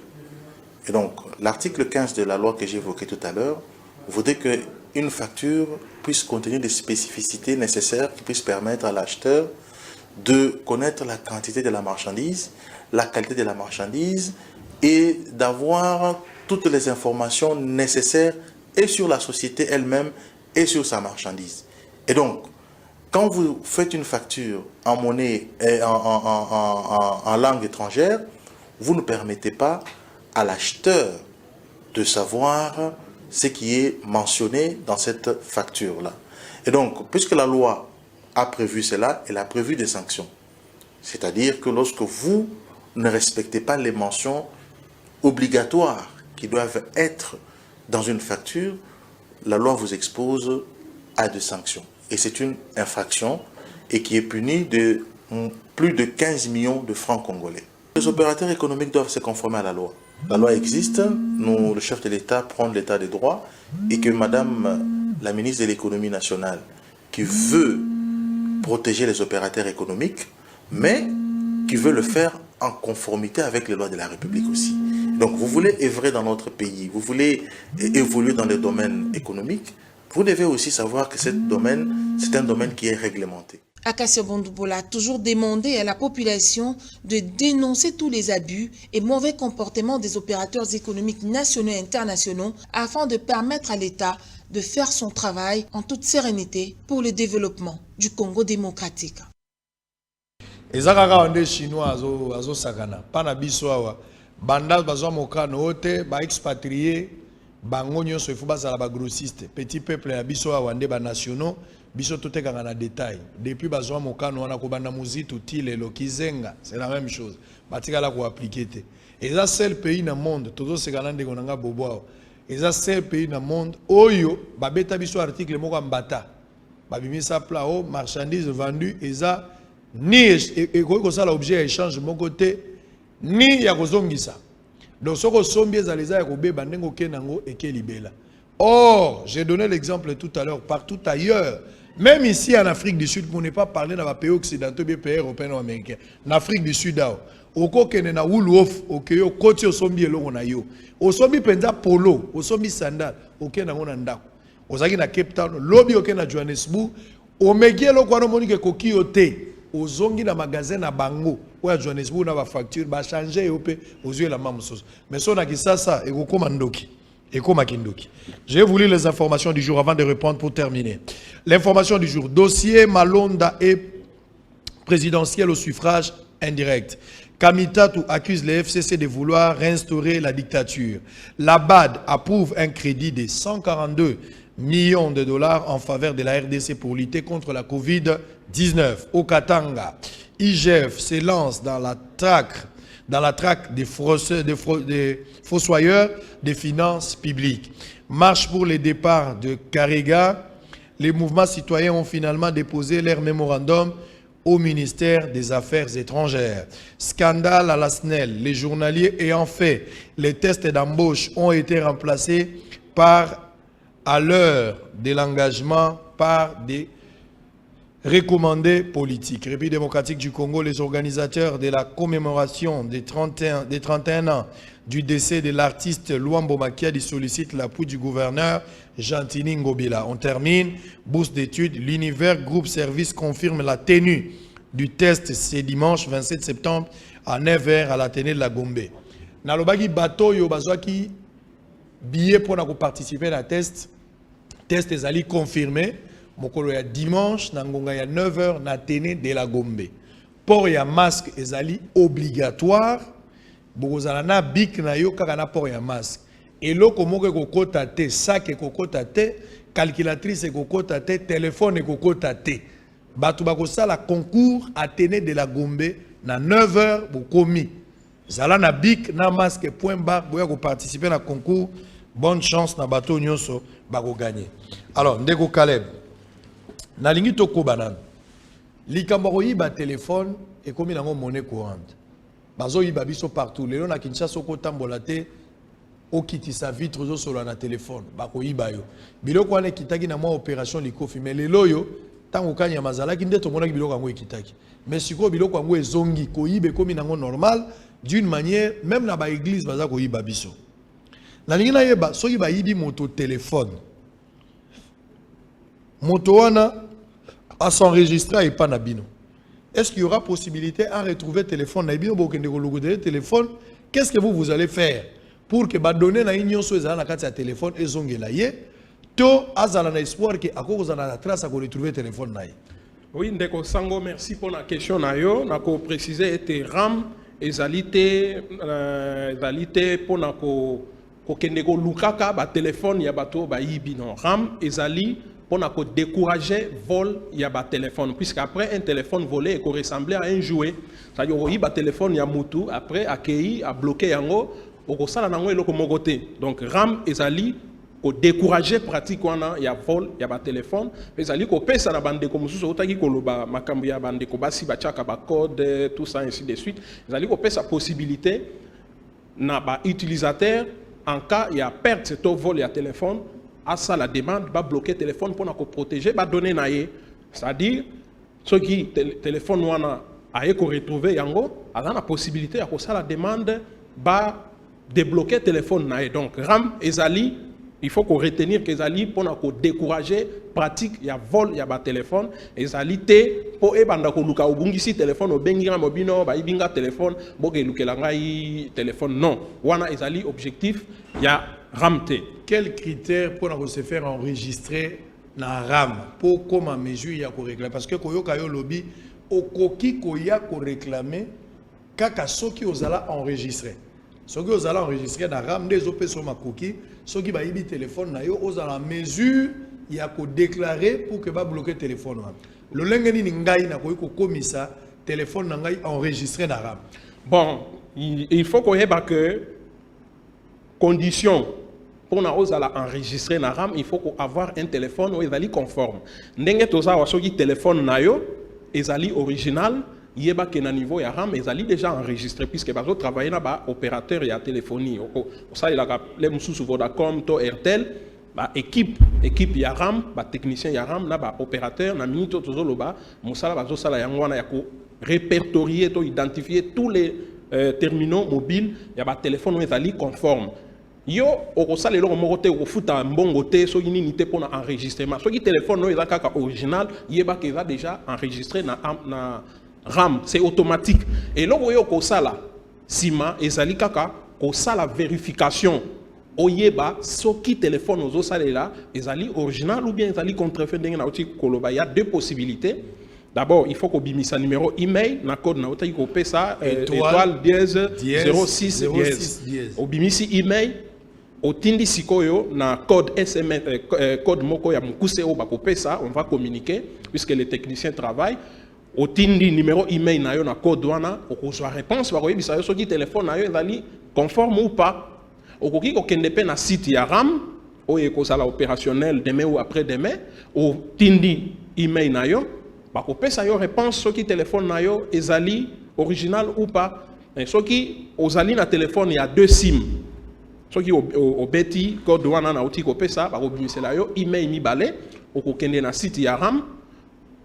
Et donc, l'article 15 de la loi que j'ai évoquée tout à l'heure voudrait qu'une facture puisse contenir des spécificités nécessaires qui puissent permettre à l'acheteur de connaître la quantité de la marchandise, la qualité de la marchandise et d'avoir toutes les informations nécessaires et sur la société elle-même et sur sa marchandise. Et donc, quand vous faites une facture en monnaie et en langue étrangère, vous ne permettez pas à l'acheteur de savoir ce qui est mentionné dans cette facture-là. Et donc, puisque la loi a prévu cela, elle a prévu des sanctions. C'est-à-dire que lorsque vous ne respectez pas les mentions obligatoires qui doivent être dans une facture, la loi vous expose à des sanctions. Et c'est une infraction et qui est punie de plus de 15 millions de francs congolais. Les opérateurs économiques doivent se conformer à la loi. La loi existe, nous, le chef de l'État, prend l'état de droit et que Madame la ministre de l'économie nationale, qui veut protéger les opérateurs économiques, mais qui veut le faire en conformité avec les lois de la République aussi. Donc vous voulez œuvrer dans notre pays, vous voulez évoluer dans le domaine économique, vous devez aussi savoir que ce domaine, c'est un domaine qui est réglementé. Akassio Bondoubola a toujours demandé à la population de dénoncer tous les abus et mauvais comportements des opérateurs économiques nationaux et internationaux afin de permettre à l'État de faire son travail en toute sérénité pour le développement du Congo démocratique. Ezakaka wande chinois azo sakana pana biso awa banda bazwa mokano ote ba expatrié bango nyonso efu bazala ba grossiste petit peuple ya biso awa wande ba nationaux biso totekanga na détail depuis bazwa mokano wana ko banda muzitu tilelo kizenga c'est la même chose batikala ko appliquer te eza seul pays na monde tozo sekana ndeko nanga bobo awa eza seul pays na monde oyo babeta biso article moko mbata babimisa pla o marchandise vendue eza ni ekoki ça l'objet à échange de mon côté ni ya kozongisa donc soko sombi ezaleza ya kobeba ndengo kenango ekelibela. Or j'ai donné l'exemple tout à l'heure partout ailleurs, même ici en Afrique du Sud, pour ne pas parler dans les pays occidentaux, les pays européens ou américains, en Afrique du Sud oko kene na wuluof okeyo koti osombi elongo na yo osombi penza polo osombi sandal okenango na ndako ozaki na Cape Town lobi okena Johannesburg omegielo kwa monique koki ote ozongi na magasin na bango oya Johannesburg na ba facture ba changer yope ozue la mamusoso mais sona kisasa ekokoma ndoki ekoma kindoki. Je vais vous lire les informations du jour avant de répondre pour terminer. L'information du jour, dossier Malonda et présidentiel au suffrage indirect. Kamitatou accuse les FCC de vouloir réinstaurer la dictature. La BAD approuve un crédit de 142 millions de dollars en faveur de la RDC pour lutter contre la Covid-19. Au Katanga, IGF se lance dans la traque des fossoyeurs des finances publiques. Marche pour le départ de Karega. Les mouvements citoyens ont finalement déposé leur mémorandum au ministère des Affaires étrangères. Scandale à la SNEL. Les journaliers ayant fait les tests d'embauche ont été remplacés par, à l'heure de l'engagement, par des recommandés politiques. République démocratique du Congo, les organisateurs de la commémoration des 31 ans du décès de l'artiste Luambo Makiadi sollicitent l'appui du gouverneur Gentini Ngobila. On termine. Bourse d'études. L'Univers Groupe Service confirme la tenue du test ce dimanche 27 septembre à 9h à l'Athénée de la Gombe. Nalobagi bateau yo bazwaki billet pour participer à la test. Test ezali confirmé. Mokolo ya dimanche na ngonga ya 9h na Athénée de la Gombe. Port ya masque ezali obligatoire. Bokozala na bik na yo kaka na port ya masque. Eloko moko ekokota te, sac ekokota te, calculatrice ekokota te, téléphone ekokota te. Bato bakosala concours Athénée de la Gombe na 9h bokomi. Zala na bik na masque point barre boya ko participer na concours. Bonne chance na bato nyonso bako gagner. Alors ndeko Caleb nalingi toko banane. Likambo koyiba téléphone ekomi nango monnaie courante. Bazo yiba biso partout. Lelo na Kinshasa oko tambola te okiti sa vitre zo solo na téléphone. Bako yiba yo. Biloko wane kitaki na mwa opération likofi mais lelo yo tango kanya mazala ki ndeto mona ki biloko yango ekitaki mais siko biloko yango ezongi koyibe komi nango normal d'une manière même na ba église baza koyiba biso na lingi na yeba soki bayibi moto téléphone moto wana à s'enregistrer et pas na bino. Est-ce qu'il y aura possibilité à retrouver téléphone na bino bokende ko logoter téléphone? Qu'est-ce que vous allez faire pour que ba donner na union so ezala na kati ya téléphone ezongela ye to azala na espoir que akoko na trace à ko retrouver téléphone na ye? Oui, ndeko Sango, merci pour la question na yo. Na ko préciser était RAM ezalité pour na ko kende ko lukaka ba téléphone ya bato ba yibi non RAM ezali pour décourager vol il y a un téléphone puisqu'après un téléphone volé il ressemblait à un jouet c'est-à-dire il y a un téléphone il y a moutou après accueilli a bloqué yango au sala nango eloko mogote donc RAM ezali ko décourager pratique wana il y a vol il y a un téléphone ezali ko pesa na bande ko mususu otaki ko loba makambo ya bande ko basi ba chaka ba code tout ça ainsi de suite ezali ko pesa possibilité na ba utilisateur en cas il y a perte c'est au vol il y a téléphone à ça la demande va bloquer téléphone pour nous protéger va donner naie c'est-à-dire ceux qui téléphone wana aye ko retrouver yango a la possibilité à ko ça la demande va débloquer téléphone naie donc RAM ezali il faut qu'on retenir que ezali pour nous décourager pratique il y a vol il y a ba téléphone ezali té pour e banda ko luka obungisi téléphone obengira mobino ba ibinga téléphone boke lukela ngai téléphone non wana ezali objectif il y a RAMT. Quels critères pour se faire enregistrer dans RAM pour comment mesure il y a qu'on réclamer parce que koyoka yo lobby au koki koya ko réclamer kaka soki ozala enregistrer soki ozala enregistrer dans RAM des op sur ma koki soki ba yibi téléphone na yo ozala mesure il y a ko déclarer pour que ba bloquer téléphone wana le lengeni ni ngai na koyi ko komisa téléphone na ngai enregistrer dans RAM. Bon il faut qu'on yeba que condition pour enregistrer na RAM, il faut avoir un téléphone où il est conforme. Ndenge toza wasoki téléphone na yo, ezali original, yeba ke na niveau ya RAM, ezali déjà enregistré puisque bazo travailler na ba opérateur ya téléphonie. Ça il a les mususu Vodacom to Airtel, ba équipe ya RAM, ba technicien ya RAM na ba opérateur na minute tozo loba, musala bazo sala yango wana ya ko répertorier to identifier tous les terminaux mobiles, ya ba téléphone où ezali conforme. Yo okosala eloko moko te okofuta mbongo te soki nini te pona enregistrement soki téléphone no eza kaka original yeba ke eza déjà enregistré na RAM c'est automatique et eloko yo okosala sima ezali kaka kosala vérification oyeba soki téléphone ozosalela ezali original ou bien ezali contrefait ndenge na oti koloba il y a deux possibilités. D'abord, il faut qu'on bimisse un numéro email, na code na otaki ko pesa étoile dièse 06 dièse. Au bimisi email, au tindi sikoyo na code SMS code moko ya mukuse o ba ko pesa, on va communiquer puisque les techniciens travaillent. Au tindi numéro email na yo na code wana, o ko soit réponse ba ko yebisa yo soki téléphone na yo ezali conforme ou pas. O ko ki ko kende pe na site ya RAM, o e ko sala opérationnel demain ou après-demain, au tindi email na yo ba ko pesa yo réponse soki téléphone na yo ezali original ou pas soki ozali na téléphone ya deux sim soki o beti code wana na uti ko pesa ba ko bimisela yo email mi balé o ko kende na site ya RAM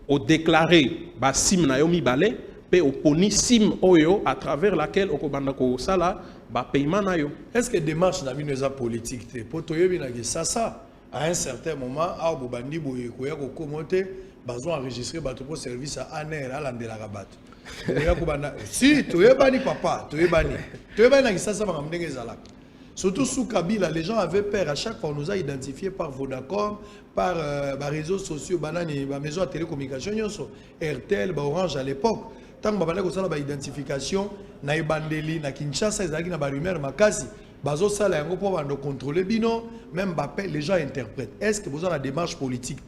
o déclarer ba sim na yo mi balé pe o poni sim oyo à travers laquelle o ko banda ko sala ba paiement na yo. Est-ce que démarche na bino eza politique te po to yebi na ke ça à un certain moment a bo bandi boye ko ya ko komote bazo enregistrer bato pour service à ANR à l'andela rabat. Si tu es bani papa, tu es bani na ça va m'amener ezala. Surtout sous Kabila, les gens avaient peur. À chaque fois, on nous a identifiés par Vodacom, par les réseaux sociaux, banani, maison de télécommunication, Airtel, Orange à l'époque. Tant que on a une identification, na Ibandeli, na Kinshasa, ils ont une rumeur makasi. Bazo sala yango pour contrôler bino, même Bappel, les gens interprètent. Est-ce que vous avez la démarche politique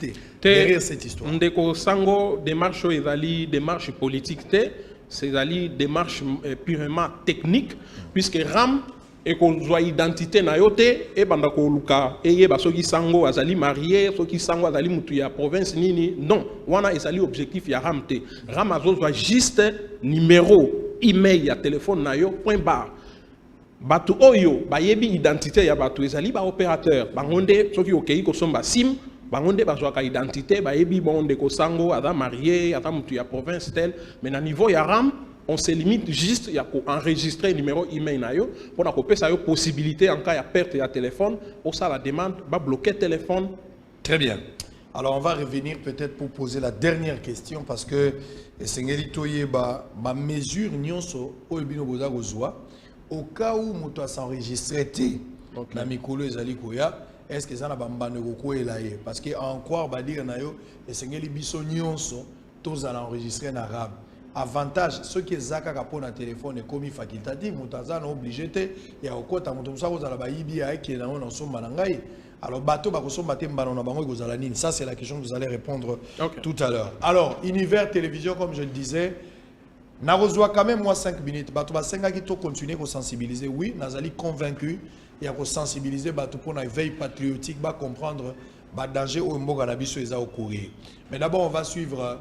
derrière cette histoire? Ndeko Sango, démarche ezali, démarche politique c'est une démarche purement technique, puisque RAM et qu'on soit identité na yote et banda ko luka eye ba soki sango azali marié soki sango azali mutu ya province nini non wana ezali objectif ya RAM te RAM azozwa juste numéro email ya téléphone na yo point barre batu oyo ba yebi identité ya batu ezali ba opérateur bangonde soki okei ko somba sim bangonde bazwaka identité bayebi bonde ko sango ata marié ata mutu ya province tel mais na niveau ya RAM on se limite juste à enregistrer numéro email na yo pour na kopesa yo possibilité en cas ya perte ya téléphone pour ça la demande va bloquer téléphone. Très bien. Alors on va revenir peut-être pour poser la dernière question parce que Sengeli Toye ba mesure nyonso oyebino boza kozwa au cas où moto a s'enregistré na mikolo ezali koya est-ce que ça na bambane ko elaye parce que encore ba dire na yo Sengeli biso nyonso tous à enregistrer na RAM. Avantage ceux qui zaka pour na téléphone est commis facultatif moto za na obligé te ya okota moto musa ko za ba yibi ya ki na on somba na ngai. Alors, bateau, ça c'est la question que vous allez répondre tout à l'heure. Alors, univers télévision, comme je le disais, n'a reçoit quand même moi 5 minutes. Bateau, 5 qui continuer à sensibiliser. Oui, Nazali convaincu, il y a sensibiliser bateau pour une veille patriotique, bah comprendre bah danger au mboga na biso eza au courir. Mais d'abord, on va suivre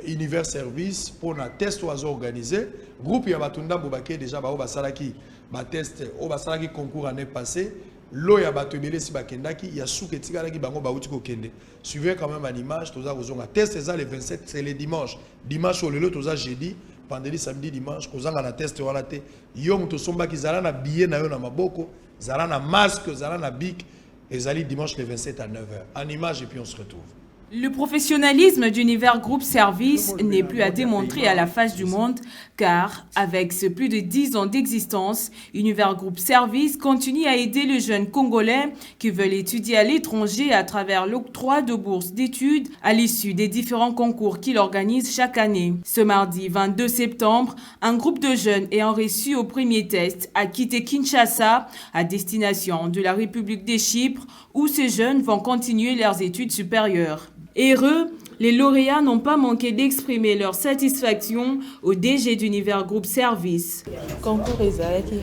univers service pour un test oiseau organisé. Groupe ya batunda bobake déjà ba obasalaki ba test obasalaki concours année passée. L'eau ya bato ebele si bakendaki ya souke tikalaki bango bauti ko kende. Suivez quand même une image toza kozonga test ça le 27 c'est le dimanche. Dimanche au lelo toza jeudi, vendredi samedi dimanche kozanga na test wana te. Yo muto somba ki zala na billet na yo na maboko, zala na masque, zala na bic ezali dimanche le 27 à 9h. En image et puis on se retrouve. Le professionnalisme d'Univers Group Service n'est plus à démontrer à la face du monde car, avec ce plus de 10 ans d'existence, Univers Group Service continue à aider les jeunes Congolais qui veulent étudier à l'étranger à travers l'octroi de bourses d'études à l'issue des différents concours qu'il organise chaque année. Ce mardi 22 septembre, un groupe de jeunes ayant reçu au premier test a quitté Kinshasa à destination de la République des Chypres où ces jeunes vont continuer leurs études supérieures. Heureux, les lauréats n'ont pas manqué d'exprimer leur satisfaction au DG d'Univers Group Service. Concours qui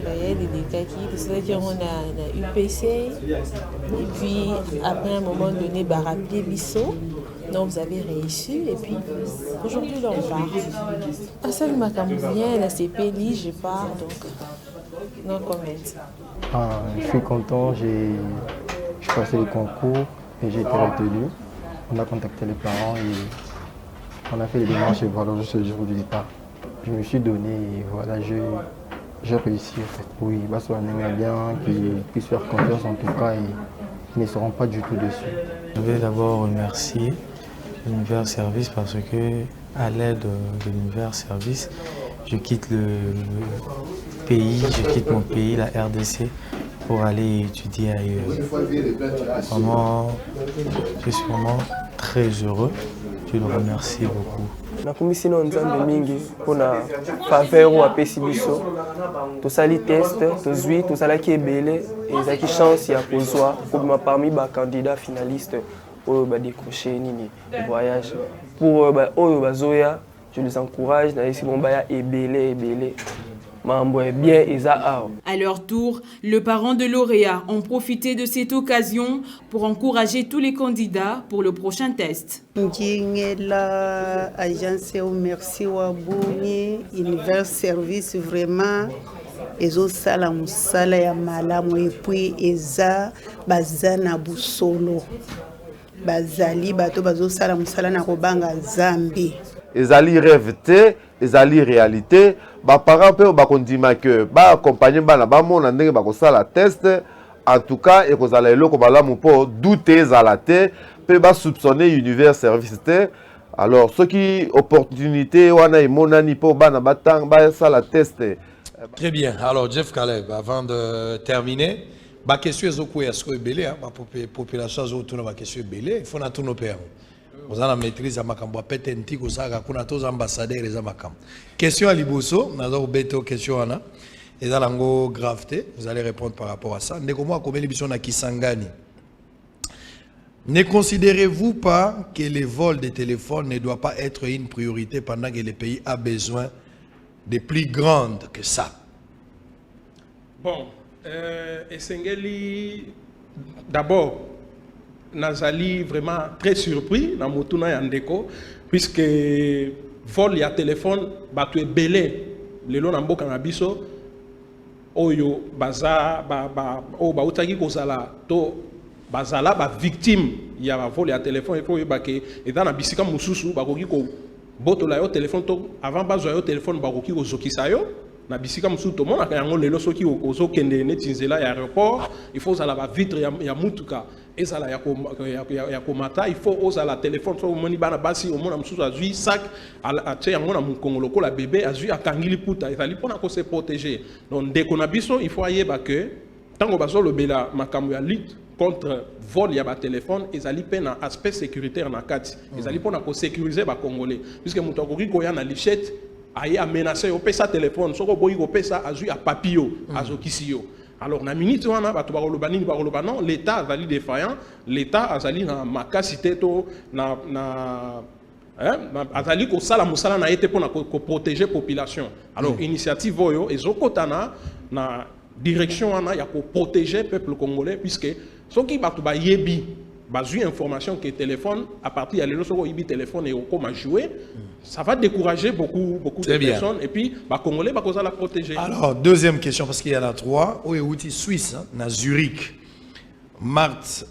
réel c'est-à-dire on a UPC et puis après un moment donné rappelé Bisso. Donc vous avez réussi et puis aujourd'hui on part. À celle ma Cambodien, la CPLI, je pars donc non comment. Je suis content, j'ai passé le concours et j'ai été retenu. On a contacté les parents et on a fait les démarches et voilà juste le jour du départ. Je me suis donné et voilà, j'ai réussi en fait. Oui, on aimerait bien qu'ils puissent faire confiance en tout cas et ils ne seront pas du tout dessus. Je vais d'abord remercier l'Univers Service parce que à l'aide de l'Univers Service, je quitte le pays, je quitte mon pays, la RDC, pour aller étudier ailleurs. Vraiment, je suis vraiment très heureux. Je le remercie beaucoup. nakumisi na nzambe mingi mpona faveur oyo apesi biso tosali test tozwi tozalaki ebele ezalaki chance ya kozwa kobima parmi bacandidat finaliste oyo badécroché nini voyage pour oyo bazoya je les encourage nayesi bon baya ebele À leur tour, les parents de lauréats ont profité de cette occasion pour encourager tous les candidats pour le prochain test. La agence merci Wabuni, Univers Service vraiment ezo sala musala ya malamu et puis eza bazana busolo bazali bato bazo sala musala na kobanga Zambi. Ezali rêve te, ezali réalité. Ba parents pe ba kondima que ba accompagner bana ba mona ndenge ba ko sala test en tout cas et ko zala eloko balamu po douter zala te pe ba soupçonner Univers Service te. Alors ce qui opportunité wana imonani po bana batang ba sala test. Très bien. Alors Jeff Caleb, avant de terminer, ba question ezoko ya sko ebele ba population zo tuna ba question ebele, il faut na tout nos pères. Vous avez la maîtrise à Makambo, peut-être que vous avez tous ambassadeurs et Makambo. Question à Liboso, nous avons une question à et dans l'angle gravité, vous allez répondre par rapport à ça. Ne considérez-vous pas que les vols de téléphone ne doivent pas être une priorité pendant que le pays a besoin de plus grandes que ça? Bon, Esengeli, d'abord, Nazali vraiment très surpris dans Motuna Yandeko puisque vol ya téléphone batu ebele lelo na mboka na biso oyo baza ba utaki kozala to bazala ba victime ya ba vol ya téléphone il faut yeba ke eza na bisika mususu bakoki ko botola yo téléphone to avant bazwa yo téléphone bakoki ko zokisa yo na bisika mususu to mona yango lelo soki ozokende neti nzela ya aéroport il faut zala ba vitre ya mutuka ezala ya komata il faut ozala téléphone so moni bana basi omona mususu azui sac atie yango na mukongolo ko la bébé azui akangili puta ezali pona ko se protéger donc ndeko na biso il faut ayeba que tango bazolo bela makambo ya lutte contre vol ya ba téléphone ezali pe na aspect sécuritaire na kati ezali pona ko sécuriser ba congolais puisque muto akoki ko ya na lichette aye a menacé au pesa téléphone soko boyi ko pesa azui a papio azokisi yo. Alors na minute wana bato bakoloba nini bakoloba non l'état azali défaillant l'état azali na makasité to na azali ko sala musala na été pona ko protéger population. Alors initiative oyo ezokotana na direction wana ya ko protéger peuple congolais puisque soki bato ba yebi bazui information que téléphone à partir ya lelo soko yebi téléphone et okoma jouer ça va décourager beaucoup de personnes et puis les Congolais va la protéger. Alors deuxième question parce qu'il y en a 3 au outil suisse hein, na Zurich Marthe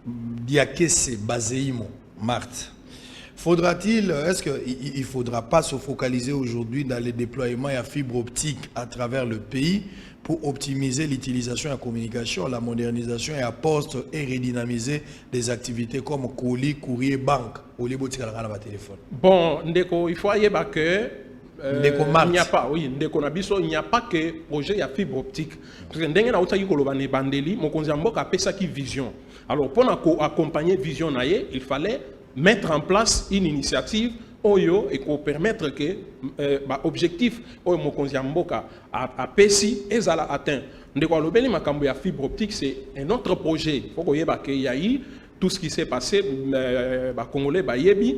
Diakese Bazeimo Marthe faudra-t-il est-ce que il faudra pas se focaliser aujourd'hui dans les déploiements à fibre optique à travers le pays pour optimiser l'utilisation de la communication, la modernisation et à poste et redynamiser des activités comme colis, courrier, banque au lieu de téléphone. Bon, ndeko, il faut y avoir que il n'y a pas, oui, ndeko nabiso, il n'y a pas que projet à fibre optique. Parce que ndenge na utaki kolobane bandeli, mon konzambo ka pesa ki vision. Alors pour accompagner vision naie, il fallait mettre en place une initiative oyo et pour permettre que objectif oyo mokonzi ya mboka a pesi ezala atteint ndeko alobeli makambo ya fibre optique c'est un autre projet faut koyeba que y a eu tout ce qui s'est passé ba congolais ba yebi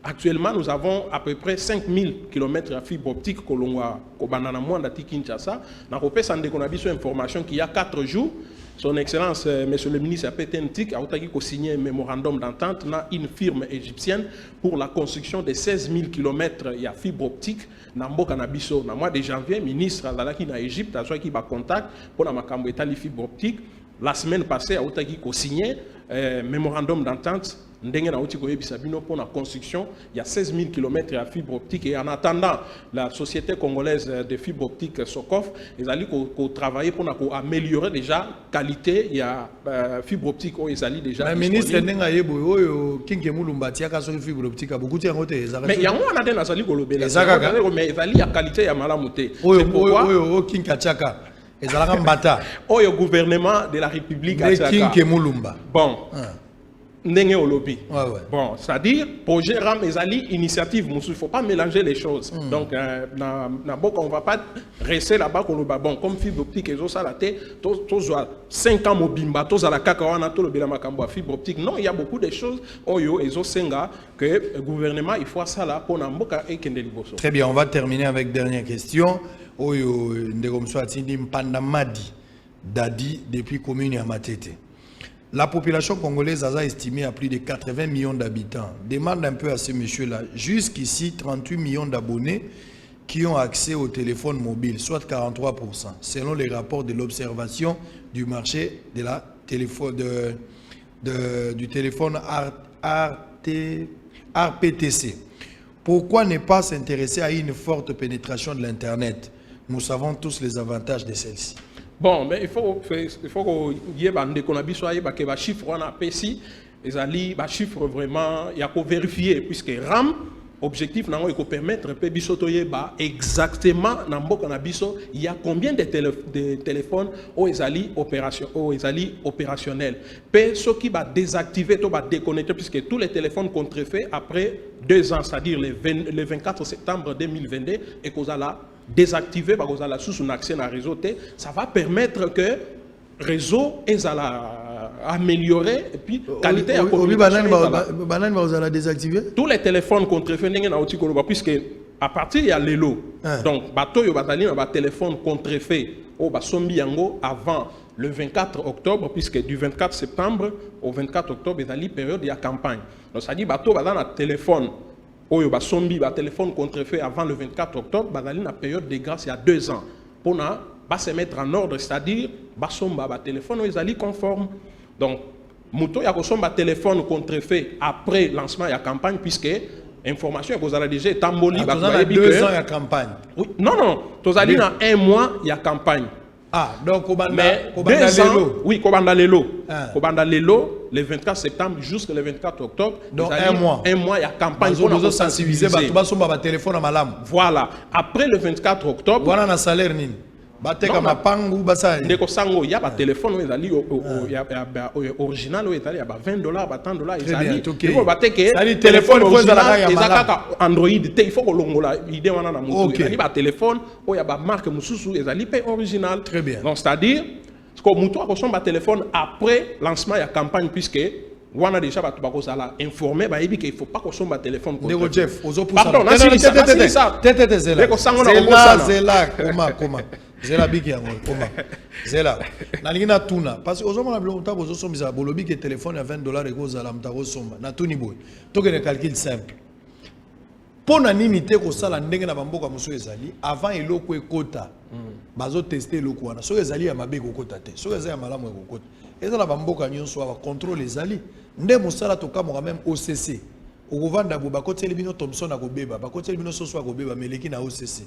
actuellement nous avons à peu près 5000 km de fibre optique kolongwa ko banana mwanda ti Kinshasa na kopesa ndeko na biso information qu'il y a 4 jours. Son Excellence, Monsieur le ministre, a signé un mémorandum d'entente dans une firme égyptienne pour la construction de 16 000 km de fibre optique dans le mois de janvier. Le ministre en Égypte a contact pour la fibre optique. La semaine passée, a signé un mémorandum d'entente pour la construction. Il y a 16 000 km de fibre optique. Et en attendant, la société congolaise de fibre optique Sokof, ils allaient travailler pour améliorer déjà la qualité de la fibre optique. Ils allaient déjà. Le ministre fibre optique a beaucoup de mais il y a un adène à Zali Golobé. Mais il y a qualité de la malamouté. C'est pourquoi le gouvernement de la République bon. Ndenge olobi. Bon, c'est-à-dire projet Ram Ezali initiative il faut pas mélanger les choses. Donc on va pas rester là-bas bon comme fibre optique et ça la tête 5 ans mobimba tous à la kakawana tout le bela makambo fibre optique. Non, il y a beaucoup de choses oyo ezo senga que le gouvernement il faut ça là pour namboka et kende liboso. Très bien, on va terminer avec dernière question. Oyo ndeko mswatindi Mpandamadi Dadi depuis commune ya Matete. La population congolaise a estimé à plus de 80 millions d'habitants. Demande un peu à ce monsieur-là. Jusqu'ici, 38 millions d'abonnés qui ont accès au téléphone mobile, soit 43%, selon les rapports de l'observation du marché de la téléphone, du téléphone RPTC. Pourquoi ne pas s'intéresser à une forte pénétration de l'Internet? Nous savons tous les avantages de celle-ci. Bon, mais il faut qu'il y ait des chiffres, on a PSI, les chiffres vraiment, il y a qu'à vérifier, puisque RAM, objectif, il faut permettre exactement, il y a combien de téléphones où ils allaient opérationnels. Ce qui va désactiver, va déconnecter, puisque tous les téléphones contrefaits, après 2 ans, c'est-à-dire le 24 septembre 2022, et qu'on a désactiver parce qu'on a sous un accès à réseau, ça va permettre que le réseau est améliorer et puis qualité à désactiver tous les téléphones contrefaits puisque à partir il y a l'élo donc bateau yo batali na téléphone contrefait au basombi yango avant le 24 octobre puisque du 24 septembre au 24 octobre il y a la période de la campagne donc ça dit bateau batali na téléphone oyo basombi ba téléphone contrefait avant le 24 octobre bazali na période de grâce il y a 2 ans pour se mettre en ordre, c'est-à-dire basomba ba téléphone oyo ezali conforme donc Muto ya kosomba téléphone contrefait après lancement ya campagne puisque information que vous avez déjà tamboli ba 2 ans ya campagne. Oui, non, tu as dit dans 1 mois il y a campagne. Ah, donc Kobanda Lelo. Oui, Kobanda Lelo. Kobanda Lelo, le 24 septembre jusqu'au 24 octobre. Donc 1 mois. 1 mois, il y a campagne pour nous sensibiliser. Téléphone à malam. Voilà. Après le 24 octobre. Voilà un salaire nini. Bateka mapangu basai. Ndeko sango, il y a un téléphone original, il y a $20, $10. Il faut que téléphone original, Android, il faut que l'ongola idée wana na mutu. Il y a un téléphone, il y a une marque mususu, il y a un original. Très bien. Donc c'est-à-dire que mutu a un téléphone après lancement de la campagne puisque on a déjà informé qu'il ne faut pas consommer un téléphone. Jeff, pardon, Zela biki yango koma zela na lingina tuna parce que ozomona biloko ta bozo sombisa bolobi ke téléphone ya $20 ekozala mutako somba na tuni boy toke ne calcul simple pona nini te ko sala ndenge na bamboka muso ezali avant eloko ekota bazo tester eloko wana so ezali ya mabe ko kota te so ezali ya malamu ko kota ezala bamboka nyonso ba contrôle ezali nde musala to kama même OCC okovanda bo bakoteli bino Thomson akobeba bakoteli bino soso akobeba meleki na OCC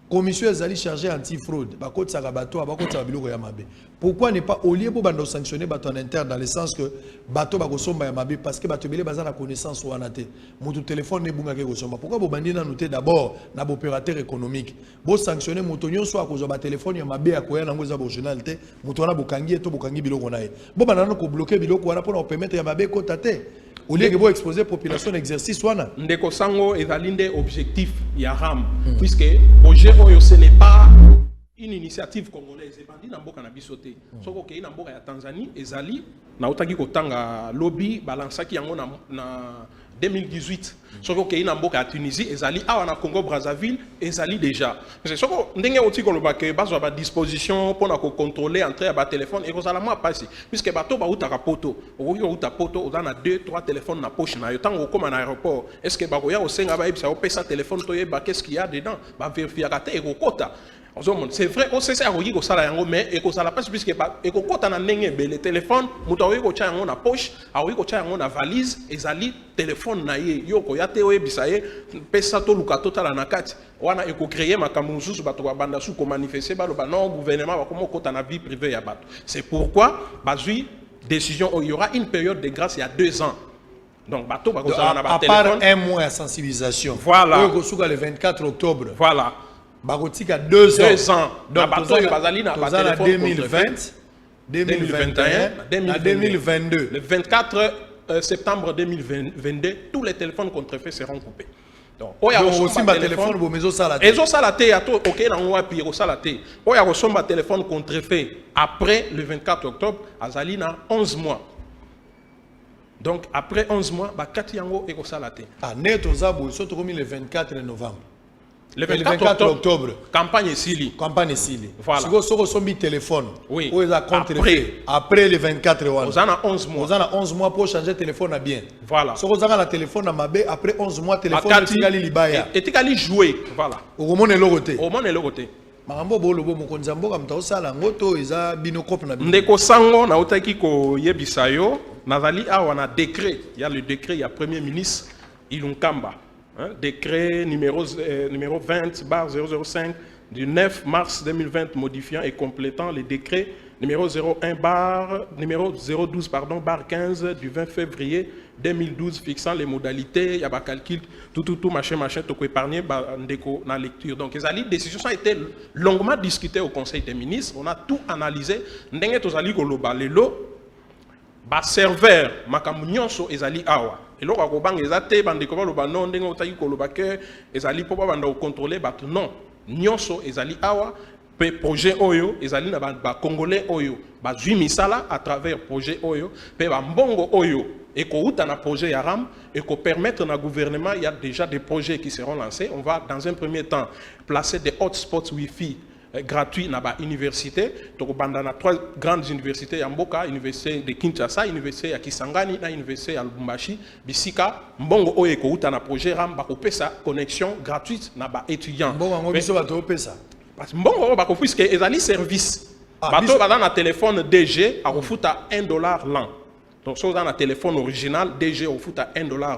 commission ezali chargée anti-fraude bakotsaka bato bakotsaka biloko ya mabe. Pourquoi ne pas au lieu pour bando sanctionner bato en interne dans le sens que bato bakosomba ya mabe parce que bato belé baza na connaissance wana te mutu téléphone ne bunga ke kosomba. Pourquoi bo bandi na noter d'abord na opérateur économique bo sanctionner mutu nyonso akozwa ba téléphone ya mabe akoya nango za original te mutu wana bokangi to bokangi biloko na ye bo banana ko bloquer biloko wana pour permettre ya mabe kota te. Au lieu que vous exposer la population d'exercice, Ndeko Sango est l'un objectif ya RAM puisque projet Oyo ce n'est pas une initiative congolaise. Bandi na mboka na bisote. Soko ke na mboka ya Tanzanie ezali na utaki kotanga lobby balansaki yango na 2018. Soko ke na mboka ya Tunisie ezali awa na Congo Brazzaville ezali déjà. C'est soko ndenge oti koloba ke bazwa ba disposition pour na ko contrôler entrée ba téléphone et kozala moi passer puisque bato ba utaka poto okoki uta poto ozana 2-3 téléphones na poche na yo tango koma na aéroport est-ce que bakoya osenga ba ebisa opesa téléphone to yeba qu'est-ce qu'il y a dedans ba vérifier kata ekokota. C'est vrai, on sait ça, mais et ça la passe puisque et quand on a le téléphone, mutawi ko cha na poche, awi ko cha na valise, ezali téléphone na ye, yo ko yate we bisaye, pesa to luka total na kati. Wana eko créer makambo mususu bato ba banda su ko manifester ba non gouvernement ba komo kota na vie privée ya bato. C'est pourquoi bazui décision il y aura une période de grâce il y a 2 ans. Donc bato ba ko na ba téléphone. À part 1 mois de sensibilisation. Voilà. Ko suka le 24 octobre. Voilà. Bagotika 2 ans. 2 ans. Donc, bazali na ba téléphone 2020, 2021, 2022. Le 24 septembre 2022, tous les téléphones contrefaits seront coupés. Donc aussi ma téléphone bo mezo salate. Ezo salate ya to OK na ngwa piro salate. Oya kosomba téléphone contrefait après le 24 octobre azali na 11 mois. Donc après 11 mois ba kati yango eko salate. Ah neto zabo so to le 24 novembre. Le 24 octobre, campagne Sili. Campagne Sili. Voilà. Si vous avez son téléphone, oui. Après le 24 mois. Vous avez 11 mois. Vous avez 11 mois pour changer le téléphone à bien. Voilà. Si vous avez un téléphone à Mabé, après 11 mois, téléphone à Tigali Libaya. Et Tigali jouer. Voilà. Au moment de l'oroté. Au moment de l'oroté. Marambo bolobo mokonzambo kam taosala ngoto eza binokop na ndeko sango na otaki ko yebisayo nazali awa na décret. Il y a le décret, il y a premier ministre Ilunkamba. Décret numéro 20/005 du 9 mars 2020 modifiant et complétant le décret numéro 012/15 du 20 février 2012 fixant les modalités, il y a un calcul, tout, machin, tout épargné dans la lecture. Donc, les décisions ont été longuement discutées au Conseil des ministres. On a tout analysé. Ndenge tozali koloba lelo ba serveur makambo nyonso ezali awa. Et là, on va ezate bande ko ba non ndenge otaki koloba ke ezali po ba banda contrôler ba non. Nyonso ezali awa. Pe projet Oyo, ezali na ba congolais Oyo, ba zui misala à travers projet Oyo, pe ba mbongo Oyo, et ko uta na projet Yaram, et ko permettre na gouvernement, il y a déjà des projets qui seront lancés. On va dans un premier temps placer des hotspots Wi-Fi gratuits na ba université, to banda na 3 grandes universités ya Mboka, université de Kinshasa, université ya Kisangani, na université ya Lubumbashi, bisika mbongo Oyo ko uta na projet Ram ba ko pesa connexion gratuite na ba étudiants. Mbongo ngo biso ba to pesa. Parce que bon, puisque ils ont service. Bateau dans un téléphone DG à refuta $1 l'an. Donc, si on a un téléphone original, DG au foot à $1 là,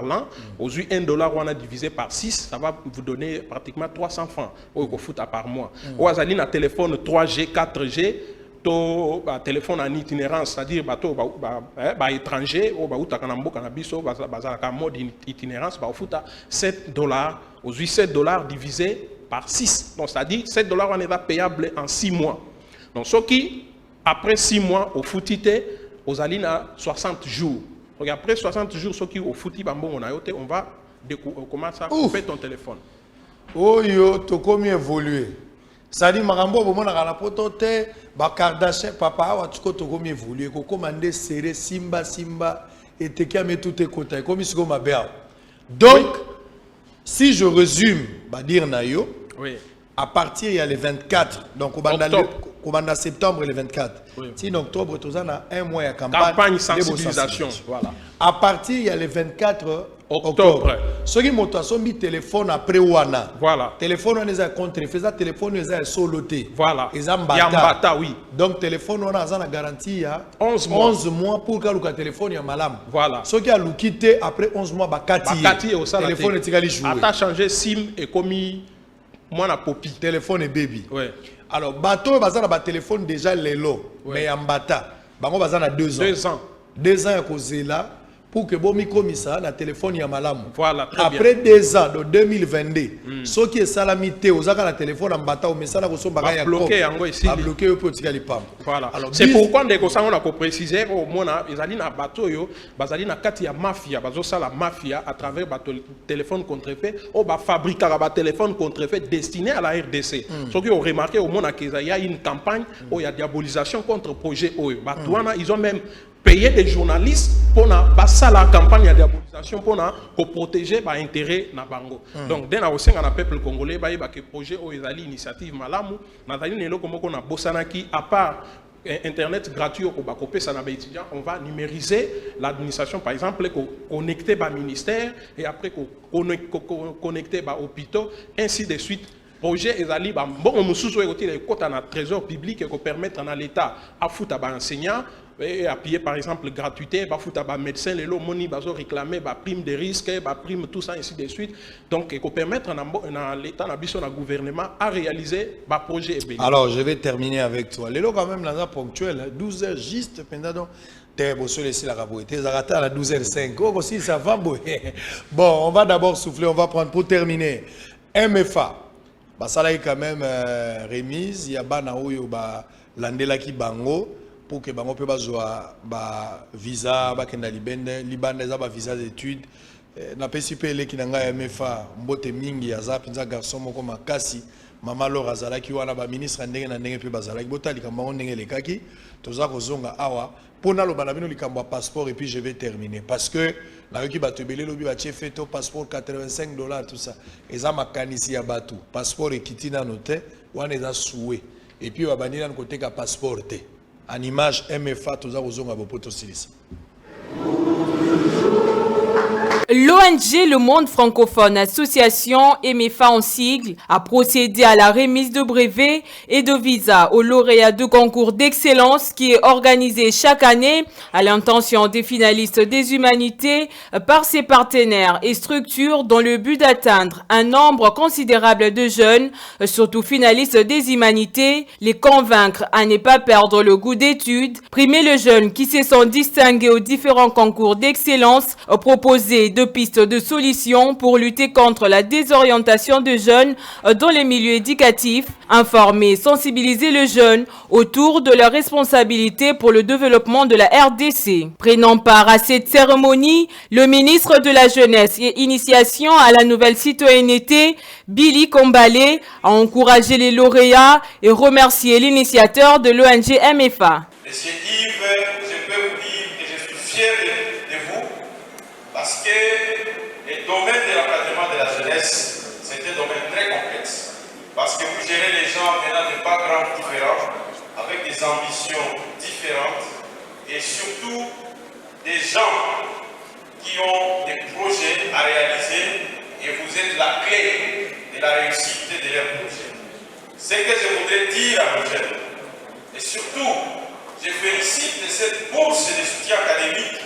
aujourd'hui $1 on a divisé par 6, ça va vous donner pratiquement 300 francs au foot à par mois. Ou à un téléphone 3G, 4G, to téléphone en itinérance, c'est-à-dire étranger, ou en mode itinérance, au foot à $7. Aujourd'hui $7 divisé par 6. Donc, c'est-à-dire $7 on est payable en 6 mois. Donc, ce qui, après 6 mois, au foot, aux alines à 60 jours. Donc après 60 jours, ceux qui au fouti on va commencer à couper ton téléphone. Oh yo, tu comme évolué. Ça dit marambo bon na la potote ba Kardashian papa wa tu ko comme évolué ko commander serré simba et te kame tout tes côtés comme si comme belle. Donc si je résume ba dire na yo, à partir il y a les 24 donc au banda septembre les 24. Si en octobre, tout ça, on a un mois de campagne sensibilisation. Voilà. À partir, il y a les 24 octobre. Ceux qui m'ont mis téléphone après Ouana. Voilà. Téléphone, on les a contrefait. Téléphone, on les a soloté. Voilà. Ils ont Mbata, oui. Donc, téléphone, on a garantie il y a 11 mois pour que le téléphone soit malam. Voilà. Ceux qui ont quitté après 11 mois, Bakati. Téléphone est égal joué. Ata changé SIM et commis moi na popi. Téléphone et baby. Ouais. Alors, bateau, bazar na téléphone déjà lélo, mais en bata, bango bazar na 2 ans. 2 ans. 2 ans à cause là pour que bon mikomi ça na téléphone ya malamu. Voilà, très après bien. 2 ans de 2022, ceux qui est salamité aux aka na téléphone en bata au message na koso bagaya bloqué yango ici. A bloqué au petit galipam. Voilà. C'est pourquoi ndeko ça on a précisé au mona ezali na bateau yo, bazali na kati ya mafia, bazo ça la mafia à travers bateau téléphone contrefait ou ba fabriquer ba téléphone contrefait destiné à la RDC. Ceux qui ont remarqué au mona qu'il y a une campagne où il y a diabolisation contre projet oyo. Batouana ils ont même payer des journalistes pour passer la campagne de diabolisation pour protéger l'intérêt na bango. Donc dès na aussi na peuple congolais ba que projet o ezali initiative malamu na zali nelo comme on a bosanaki à part internet gratuit au bakopé ça na ba étudiant on va numériser l'administration par exemple connecter ba ministère et après connecter ba hôpitaux ainsi de suite. Projet ezali ba bon mususu ekoti le kota na trésor public et permettre à l'état à foutre ba enseignants et appuyer par exemple gratuité, bah foutre bah médecin, les lots moni, bah réclamer bah prime de risque, bah prime tout ça ainsi de suite. Donc il faut permettre à l'État, à gouvernement à réaliser bah projet. Alors je vais terminer avec toi. Les lots quand même là ponctuel, 12h juste pendant donc. À 12h05. Aussi ça va bon, on va d'abord souffler, on va prendre pour terminer. MFA. Bah ça là quand même remise, il y a bana oyo bah landela ki bango. Pour que bango peut bazwa ba visa ba kenda libanda za ba visa d'études na PCP le kinanga MFA mbote mingi ya za pinza garçon moko makasi mama Laura zalaki wana ba ministre ndenge na ndenge pe bazalaki botali kamba ndenge lekaki toza kozonga awa pona lo bana bino likambo passeport et puis je vais terminer parce que na yoki bato belé lobi ba chef to passeport $85 tout ça eza makanisi ya batu passeport ekitina note wana eza souhait et puis ba banina côté ka passeport te. En image MFA, tout ça, vous avez L'ONG Le Monde Francophone, association MFA en sigle, a procédé à la remise de brevets et de visas aux lauréats de concours d'excellence qui est organisé chaque année à l'intention des finalistes des humanités par ses partenaires et structures dans le but d'atteindre un nombre considérable de jeunes, surtout finalistes des humanités, les convaincre à ne pas perdre le goût d'études, primer les jeunes qui se sont distingués aux différents concours d'excellence, proposer de pistes de solutions pour lutter contre la désorientation de jeunes dans les milieux éducatifs, informer, sensibiliser les jeunes autour de leurs responsabilités pour le développement de la RDC. Prenant part à cette cérémonie, le ministre de la Jeunesse et Initiation à la nouvelle citoyenneté, Billy Kombalé, a encouragé les lauréats et remercié l'initiateur de l'ONG MFA. Monsieur Yves, je peux vous dire que je suis fier de vous parce que le domaine de l'encadrement de la jeunesse, c'est un domaine très complexe. Parce que vous gérez les gens venant de backgrounds différents, avec des ambitions différentes, et surtout des gens qui ont des projets à réaliser, et vous êtes la clé de la réussite de leurs projets. Ce que je voudrais dire à nos jeunes, et surtout, je félicite de cette bourse de soutien académique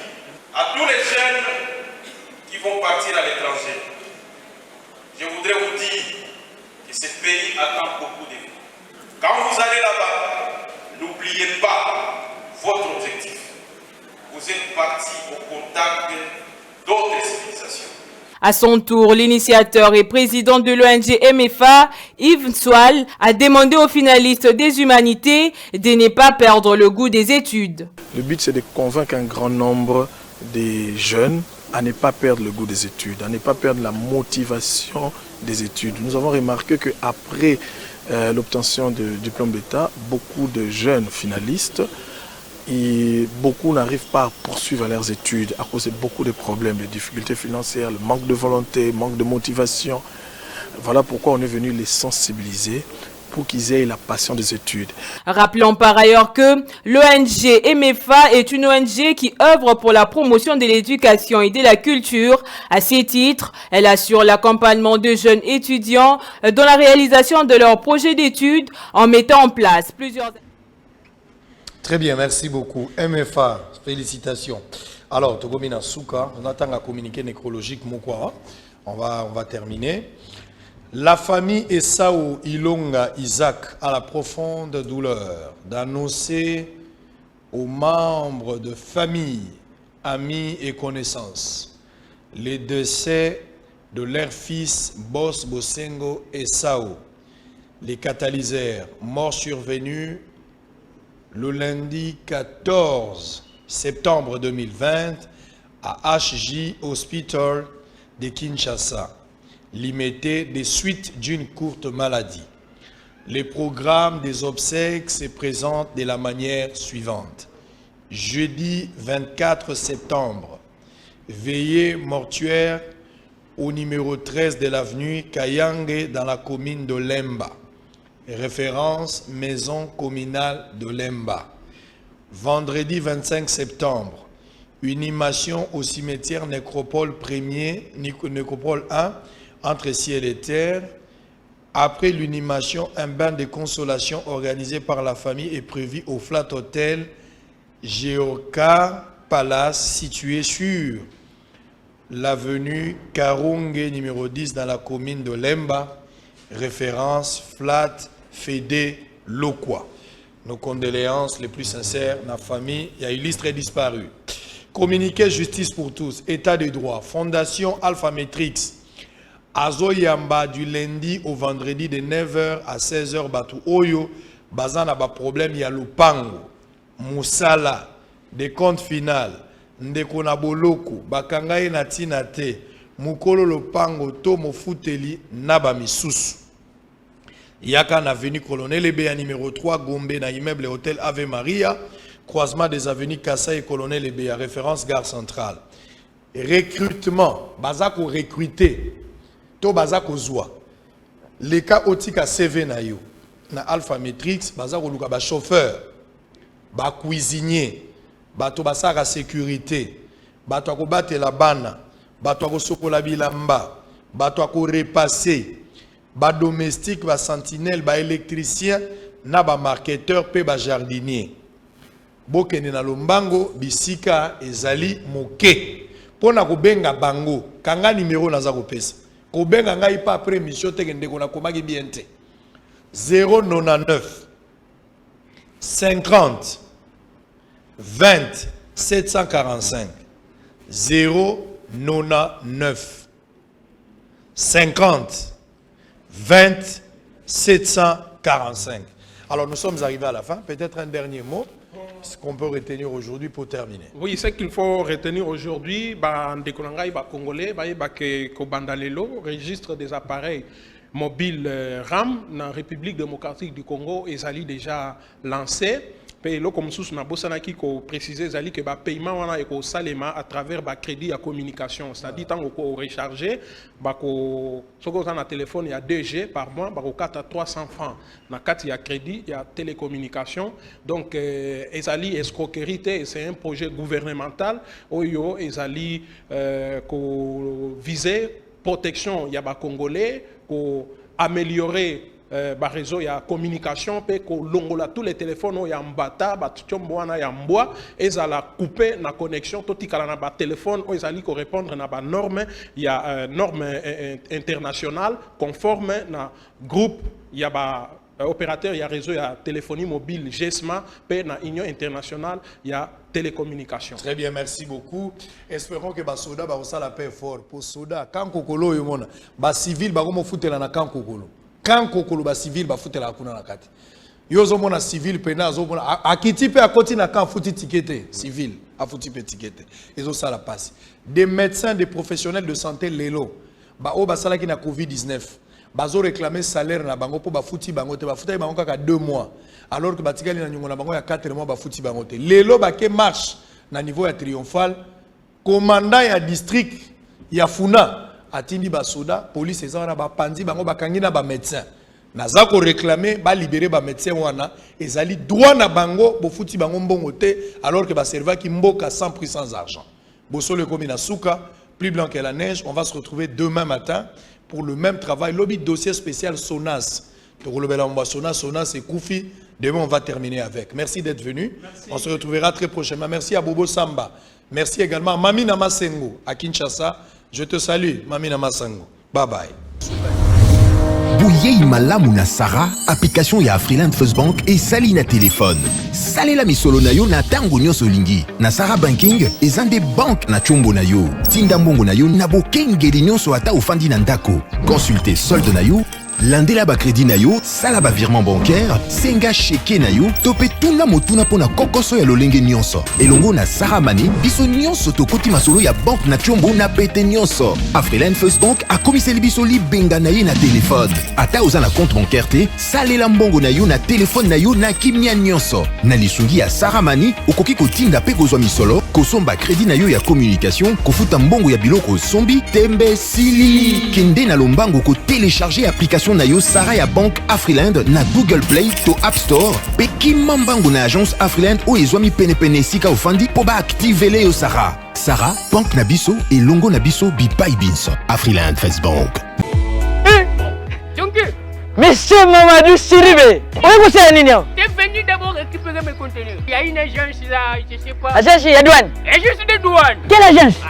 vont partir à l'étranger. Je voudrais vous dire que ce pays attend beaucoup de vous. Quand vous allez là-bas, n'oubliez pas votre objectif. Vous êtes partis au contact d'autres civilisations. À son tour, l'initiateur et président de l'ONG MFA, Yves Nswal, a demandé aux finalistes des humanités de ne pas perdre le goût des études. Le but, c'est de convaincre un grand nombre de jeunes à ne pas perdre le goût des études, à ne pas perdre la motivation des études. Nous avons remarqué qu'après l'obtention du diplôme d'État, beaucoup de jeunes finalistes, et beaucoup n'arrivent pas à poursuivre leurs études à cause de beaucoup de problèmes, de difficultés financières, le manque de volonté, manque de motivation. Voilà pourquoi on est venu les sensibiliser pour qu'ils aient la passion des études. Rappelons par ailleurs que l'ONG MFA est une ONG qui œuvre pour la promotion de l'éducation et de la culture. À ce titre, elle assure l'accompagnement de jeunes étudiants dans la réalisation de leurs projets d'études en mettant en place plusieurs... Très bien, merci beaucoup. MFA, félicitations. Alors, Togomina Souka, on attend un communiqué nécrologique Moukwa. On va terminer. La famille Esau Ilonga Isaac a la profonde douleur d'annoncer aux membres de famille, amis et connaissances les décès de leur fils Boss Bosengo Esau. Les catalyseurs morts survenus le lundi 14 septembre 2020 à HJ Hospital de Kinshasa, limité des suites d'une courte maladie. Le programme des obsèques se présente de la manière suivante. Jeudi 24 septembre, veillée mortuaire au numéro 13 de l'avenue Kayange dans la commune de Lemba. Référence maison communale de Lemba. Vendredi 25 septembre, inhumation au cimetière Nécropole 1 entre ciel et terre. Après l'inhumation, un bain de consolation organisé par la famille est prévu au Flat Hotel Geoka Palace situé sur l'avenue Karunge numéro 10 dans la commune de Lemba. Référence Flat Fédé Lokwa. Nos condoléances les plus sincères à la famille. Il y a illustre disparu. Communiqué justice pour tous. État de droit. Fondation Alpha Matrix. Azoyamba du lundi au vendredi de 9h à 16h. Batu Oyo. Bazana ba problème. Il y a Lupango. Moussala. Des comptes finales. Ndekona Boloko. Bakangaye Natinate. Mukolo Lupango. Tomo Futeli. Naba Misusu. Yaka na avenue Colonel Ebea numéro 3, Gombe na immeuble hôtel Ave Maria, croisement des avenues Kassa et Colonel Ebea, référence gare centrale. Recrutement, bazako recruter, to bazako zoa. Les cas otika CV na yo, na Alpha Matrix, bazako luka ba chauffeur, ba cuisinier, bato basaka sécurité, bato ako bate la bana, bato ako sokola bilamba, bato ako repasser. Ba domestique, ba sentinelle, ba électricien, na ba marketeur, pe ba jardinier. Bokene na lombango, bisika, ezali, moke. Pona ko benga bango, kanga numéro na za ko pesa. Ko benga ngai pa après mission teke ndeko na komaki biente. 099 50 20 745 099 50 20 745. Alors nous sommes arrivés à la fin. Peut-être un dernier mot, ce qu'on peut retenir aujourd'hui pour terminer. Oui, ce qu'il faut retenir aujourd'hui, les Congolais, Kobandalelo, registre des appareils mobiles RAM dans la République démocratique du Congo, et ça déjà lancé. Et là, comme nous avons précisé que le paiement est à travers le crédit à communication. C'est-à-dire que vous rechargez, sur un téléphone, il y a 2G par mois, vous avez 300 francs. Dans le cas, il y a crédit, il y a télécommunication. Donc, Ezali escroquerie, c'est un projet gouvernemental où Ezali visait protection, il y a des Congolais, pour améliorer réseau ya communication pe ko longola tous les téléphones o ya mbata batuchombo wana ya mbwa ezala couper na connexion totikala na ba téléphone o ezali ko répondre na ba norme ya norme internationale conforme na groupe ya ba opérateur ya réseau ya téléphonie mobile GESMA pe na union internationale ya télécommunication. Très bien, merci beaucoup. Espérons que Basoda va aussi la paix fort pour Soda. Quand Kokolo yomona, ba civil ba gomo futela na quand Kokolo. Quand Kokolo ba civil ba futela kuna na kati. Yozo mona civil pena zo mona akiti pe akoti na quand futi tikete civil, a futi pe tikete. Ezo ça la passe. Des médecins, des professionnels de santé lelo. Ba o ba sala ki na Covid-19. Bazo réclamer salaire na bango po ba futi bango te ba futa bango kaka 2 mois. Alors que batikali na nyongo na bango ya 4 mois ba futi bango te. Lelo ba ke marche na niveau ya triomphal. Commandant ya district ya Funa atindi ba soda, police ezana ba pandi bango ba kangi na ba médecin. Naza ko réclamer ba libérer ba médecin wana ezali droit na bango bo futi bango mbongo te alors que ba serva ki mboka sans prix sans argent. Bosolo komi na suka, plus blanc que la neige, on va se retrouver demain matin pour le même travail. Lobby dossier spécial Sonas. Sonas et Koufi. Demain, on va terminer avec. Merci d'être venu. Merci. On se retrouvera très prochainement. Merci à Bobo Samba. Merci également à Mami Namasengo à Kinshasa. Je te salue, Mami Namasengo. Bye bye. Bouyei malamu na Sarah, application ya Afriland First Bank et Salina téléphone. Salela misolo na yo na tango nyonso lingi. Na Sarah Banking, ezande bank na chombo na yo. Tinda mbongo na yo na bokengeli nyonso ata ofandi na ndako. Consultez solde na yo, landela ba crédit na yo, sala ba virement bancaire, senga cheke na yo, tope tunga motuna pona kokoso ya lolenge nyonso. Elongo na Sarah Money, biso nyonso tokoti masolo ya bank na chombo na pete nyonso. Afriland First Bank a komiseli biso li benga na ye na téléphone. Ata oza na compte bancaire te, salela mbongo na yo na téléphone na yo na kimia nyonso. Na lisungi ya Sarah Money, okoki kotinda pe kozwa misolo, kosomba crédit na yo ya communication, kofuta mbongo ya biloko sombi, tembe sili. Kende na lombango ko télécharger application na yo Sarah ya Bank Afriland na Google Play to App Store. Pe kimambango na agence Afriland o ezwami pene sika ofandi po ba activele yo Sarah. Sarah, Bank na biso et longo na biso bipai binso. Afriland First Bank. Monsieur Mamadou Siribe, où est-ce que tu es venu d'abord récupérer mes contenus. Il y a une agence là, je sais pas. Agence de douane. Agence de douane. Quelle agence?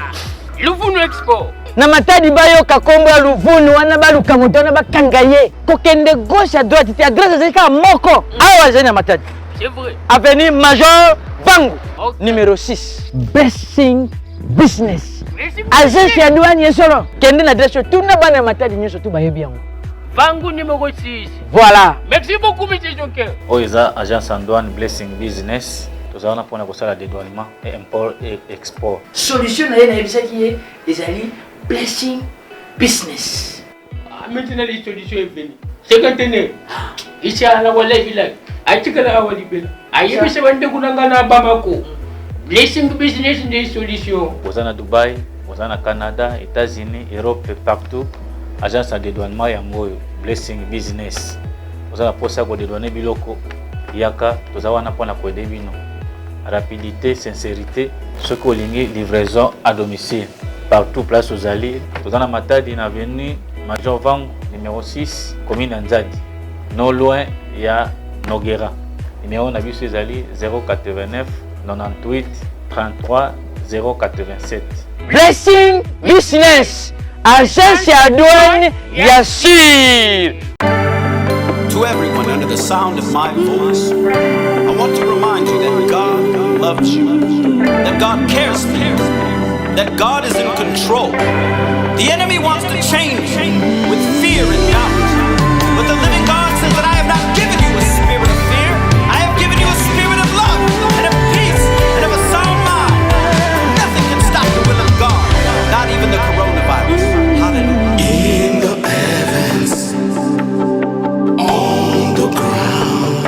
Louvunu Export. Na matadi bayo kakombo ya Louvunu wana baluka moto na bakangaye. Kokende gauche à droite, tu adresse zeka moko. Awa zena matadi. C'est vrai. Avenue Major Bangu. Okay. Numéro 6. Blessing Business. Agence ya douane yesolo. Kende na adresse tout na bana matadi nyoso tu bayebi yango. Bangu numéro 6. Voilà. Merci beaucoup, M. Jonker. Oiza, agence en douane Blessing Business. Nous allons pour le dédouanement et import et export. Solution na yena qui est ezali Blessing Business. Maintenant, les solutions est venue. C'est quand tu es ici à la Walla Village. Atikala awali bela. Ayebi se wande kunanga na Bamako. Blessing Business des solutions. Vous en à Dubaï, vous en à Canada, États-Unis, Europe et partout. Agence de dédouanement yangoyo Blessing Business. Vous allez poser à dédouaner biloko yaka tozawana pona ko debino. Rapidité, sincérité, ce que ligne livraison à domicile. Partout place aux alliés. Vous allez matadi na avenue Major Vang numéro 6 commune Nzadi. Non loin il y a Noguera. Numéro na biso ezali 089 98 33 087. Blessing Business. Agence ya douane ya sûr. To everyone under the sound of my voice, I want to remind you that God loves you, that God cares for you, that God is in control. The enemy wants to change you with fear and doubt, but the living God says that I have not given you a spirit of fear, I have given you a spirit of love and of peace and of a sound mind. Nothing can stop the will of God, not even the coronavirus. Hallelujah. In the heavens, on the ground,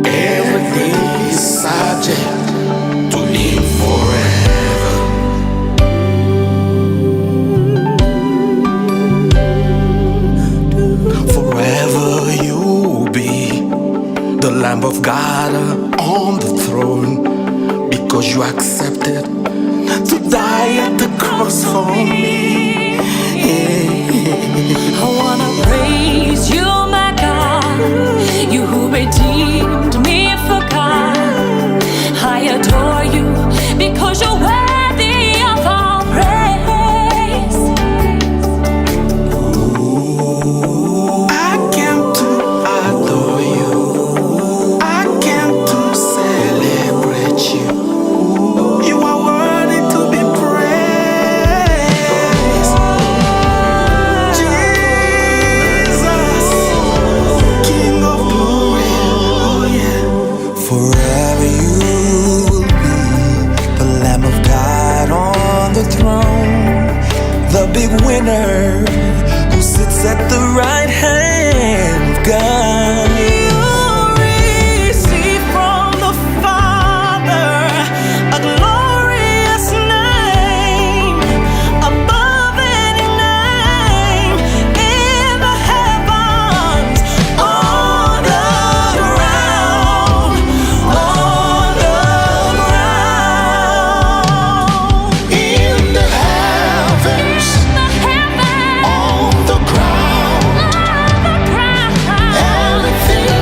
everything is subject to Him forever. For worthy of all praise. I came to adore you. I came to celebrate you. You are worthy to be praised. Jesus, King of glory. Oh yeah. Forever you will be the Lamb of God on the throne, the big winner who sits at the right hand of God. You receive from the Father a glorious name above any name in the heavens, on the ground, on the ground, in the heavens, on the ground, everything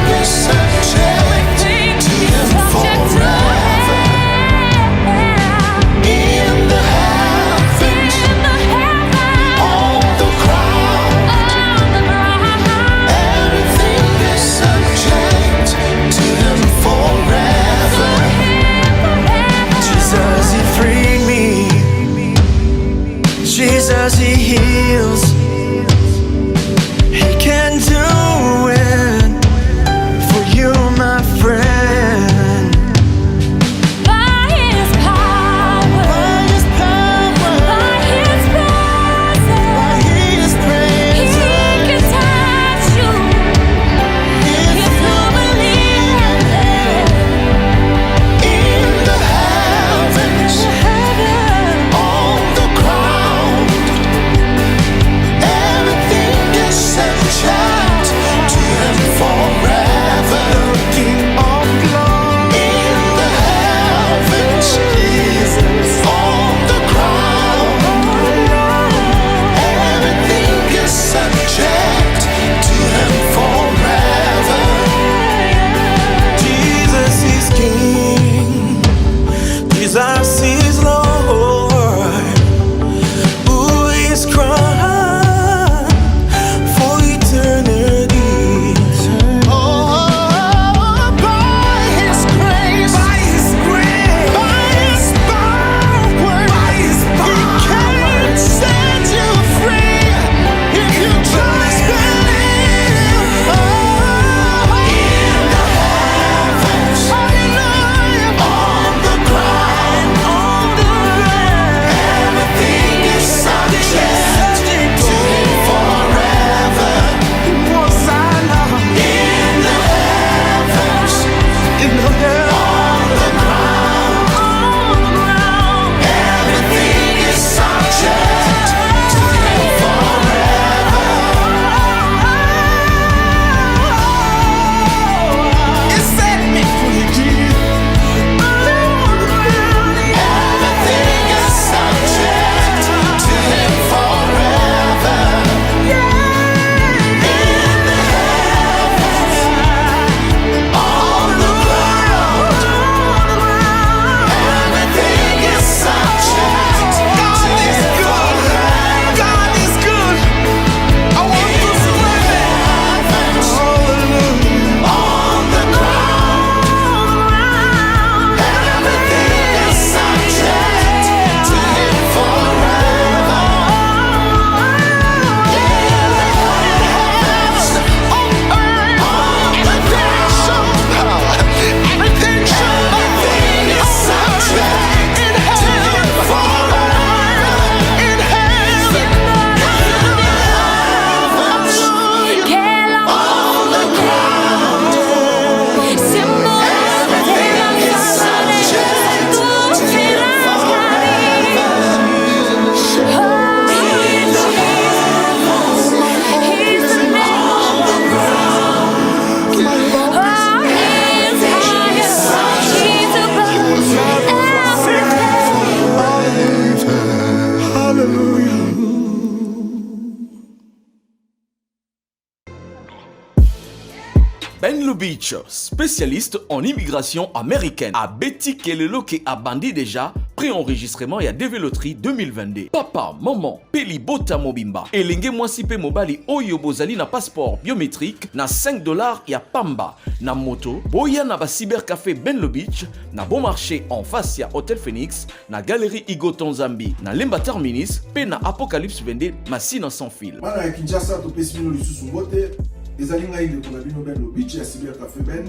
Ben Lubitsch, spécialiste en immigration américaine. A Betty Keleloke a bandi déjà, pré-enregistrement et à déveloterie 2022. Papa, maman, Peli Bota Mobimba. Elenge Mwasipe Mobali Oyo Bozali na passeport biométrique na $5 ya Pamba. Na moto, Boya na ba cybercafé Ben Lubitsch, na bon marché en face ya Hotel Phoenix, na galerie Igoton Zambi, na Lemba Terminis, pe na Apocalypse Vende, Massina sans fil. Mana ya Kinshasa to pesino lisusu mbote. Ezali ngai ndeko na bino Ben Lubitsch ya cybercafé Ben.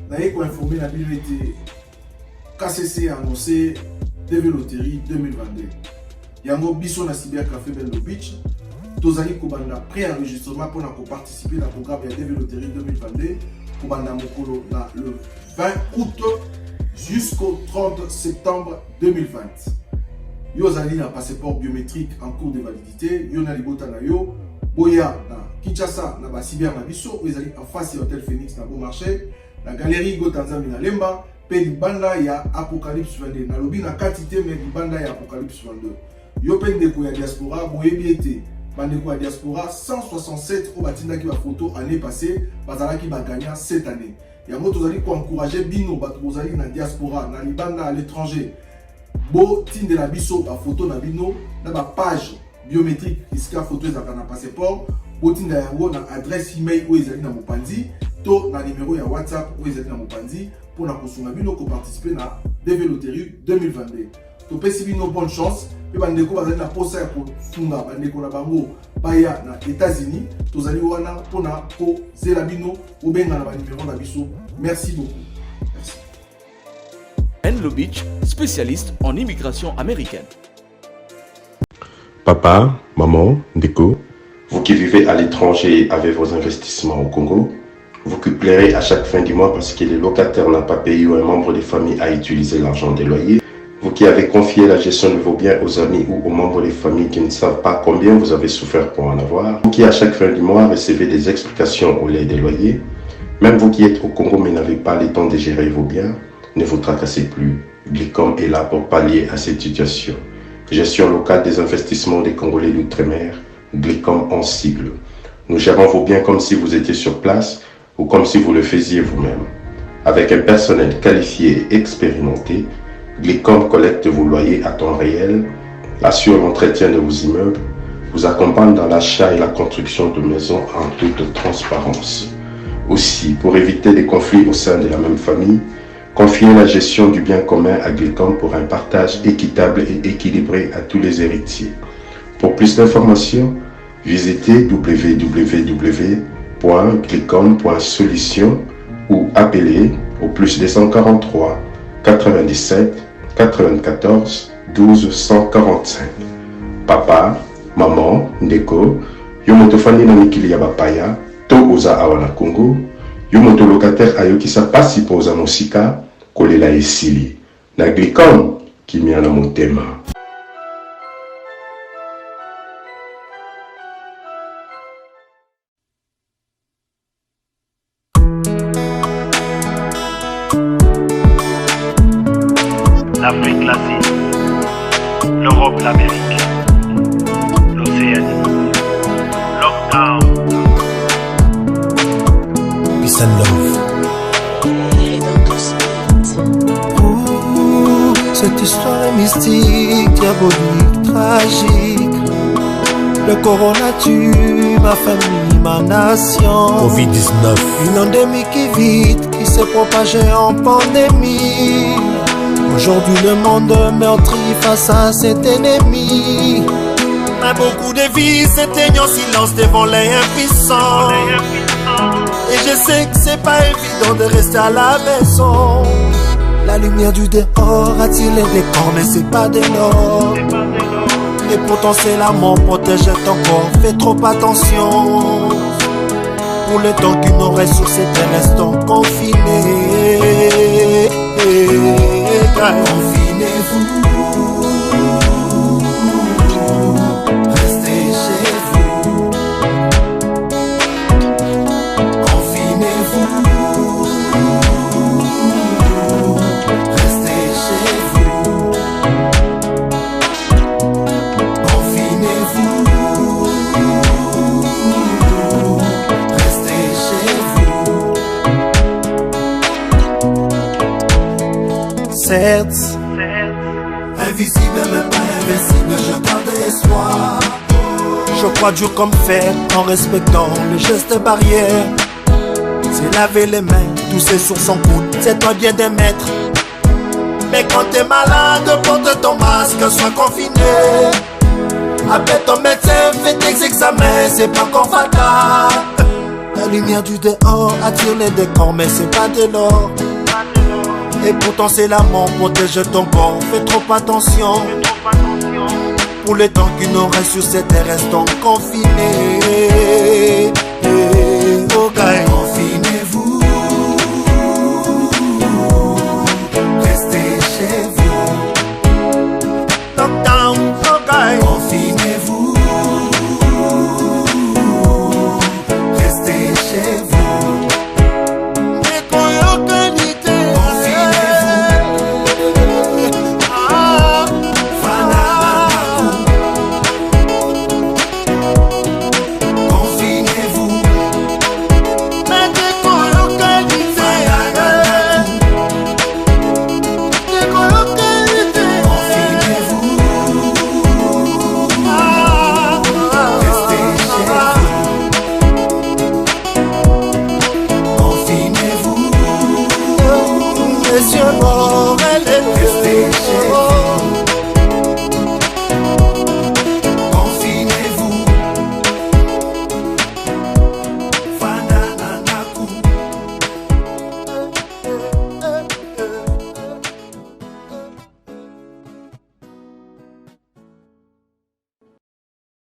Naye ko informer na bino ete KCC a annoncé Déveloterie 2022. Yango biso na cybercafé Ben Lubitsch. Tozali kobanda pré-enregistrement pour participer à la programme de Déveloterie 2022. Kobanda mokolo na le 20 août jusqu'au 30 septembre 2020. Yo zali na passeport biométrique en cours de validité. Yo na libota na yo. Boya na Kinshasa na ba cyber na biso. Yo zali en face du Hotel Phoenix na bon marché. La galerie Gotanzami na Lemba. Pe libanda ya Apocalypse 22. Na lobi na katite mais libanda ya Apocalypse 22. Yo pendeko ya diaspora boyebi ete bandeko ya diaspora 167 au batindaki ba photo année passée bazalaki ba gagnant cette année. Yango tozali ko encourager bino bato bozali na diaspora na libanda à l'étranger. Bo tinde la biso ba photo na bino na ba page biométrique iska photo ezaka na passeport bo tinda yango na adresse email ou ezali na mopanzi to na numéro ya WhatsApp ou ezali na mopanzi pour na kosunga bino ko participer na Déveloterie 2022. To pesi bino bonne chance. Pe bandeko bazali na posa ya kosunga bandeko na bango baya na États-Unis. Tozali wana pona ko zela bino ou benga na ba numéro na biso. Merci beaucoup. Merci. Ben Lubitsch, spécialiste en immigration américaine. Papa, maman, Ndeko, vous qui vivez à l'étranger et avez vos investissements au Congo, vous qui pleurez à chaque fin du mois parce que le locataire n'a pas payé ou un membre de famille a utilisé l'argent des loyers, vous qui avez confié la gestion de vos biens aux amis ou aux membres des familles qui ne savent pas combien vous avez souffert pour en avoir, vous qui à chaque fin du mois recevez des explications au lait des loyers, même vous qui êtes au Congo mais n'avez pas le temps de gérer vos biens, ne vous tracassez plus. Glicom est là pour pallier à cette situation. Gestion locale des investissements des Congolais d'outre-mer, Glicom en sigle. Nous gérons vos biens comme si vous étiez sur place ou comme si vous le faisiez vous-même. Avec un personnel qualifié et expérimenté, Glicom collecte vos loyers à temps réel, assure l'entretien de vos immeubles, vous accompagne dans l'achat et la construction de maisons en toute transparence. Aussi, pour éviter des conflits au sein de la même famille, confiez la gestion du bien commun à Glicom pour un partage équitable et équilibré à tous les héritiers. Pour plus d'informations, visitez www.glicom.solution ou appelez au +243 97 94 12 145. Papa, maman, Ndeko, yo moto fandi na mikili ya bapaya, to oza awa na Congo, yo moto locataire ayokisa pasi poza mosika, kolela esili. Na Glicom, kimia na motema. L'Afrique, l'Asie, l'Europe, l'Amérique, l'Océanie, lockdown. Peace and love. Cette histoire est mystique, diabolique, tragique. Le corona tue ma famille, ma nation. Covid-19. Une endémie qui vite, qui s'est propagée en pandémie. Aujourd'hui le monde meurtri face à cet ennemi. Mais beaucoup de vies s'éteignent en silence devant les impuissants. Et je sais que c'est pas évident de rester à la maison. La lumière du dehors attire les décors, mais c'est pas de l'or. Et pourtant c'est la mort, protège ton corps, fais trop attention. Pour le temps qu'il nous reste sur cette terre, restons confinés. Confinez-vous, restez chez vous. Confinez-vous, restez chez vous. Confinez-vous, restez chez vous. certes. Invisible mais pas invincible, je garde espoir. Je crois dur comme fer en respectant les gestes barrières. C'est laver les mains, tousser sur son coude, c'est toi bien des maîtres. Mais quand t'es malade, porte ton masque, sois confiné. Appelle ton médecin, fais tes examens, c'est pas encore fatal. La lumière du dehors attire les décors, mais c'est pas de l'or. Et pourtant c'est l'amour, protège ton corps, fais trop attention. Pour les temps qui nous restent sur cette terre, restons confinés. Oh guys, confinez-vous, restez chez vous. Lockdown, oh guys, confinez-vous, restez chez vous. Mais quand il y a aucune idée, confinez-vous,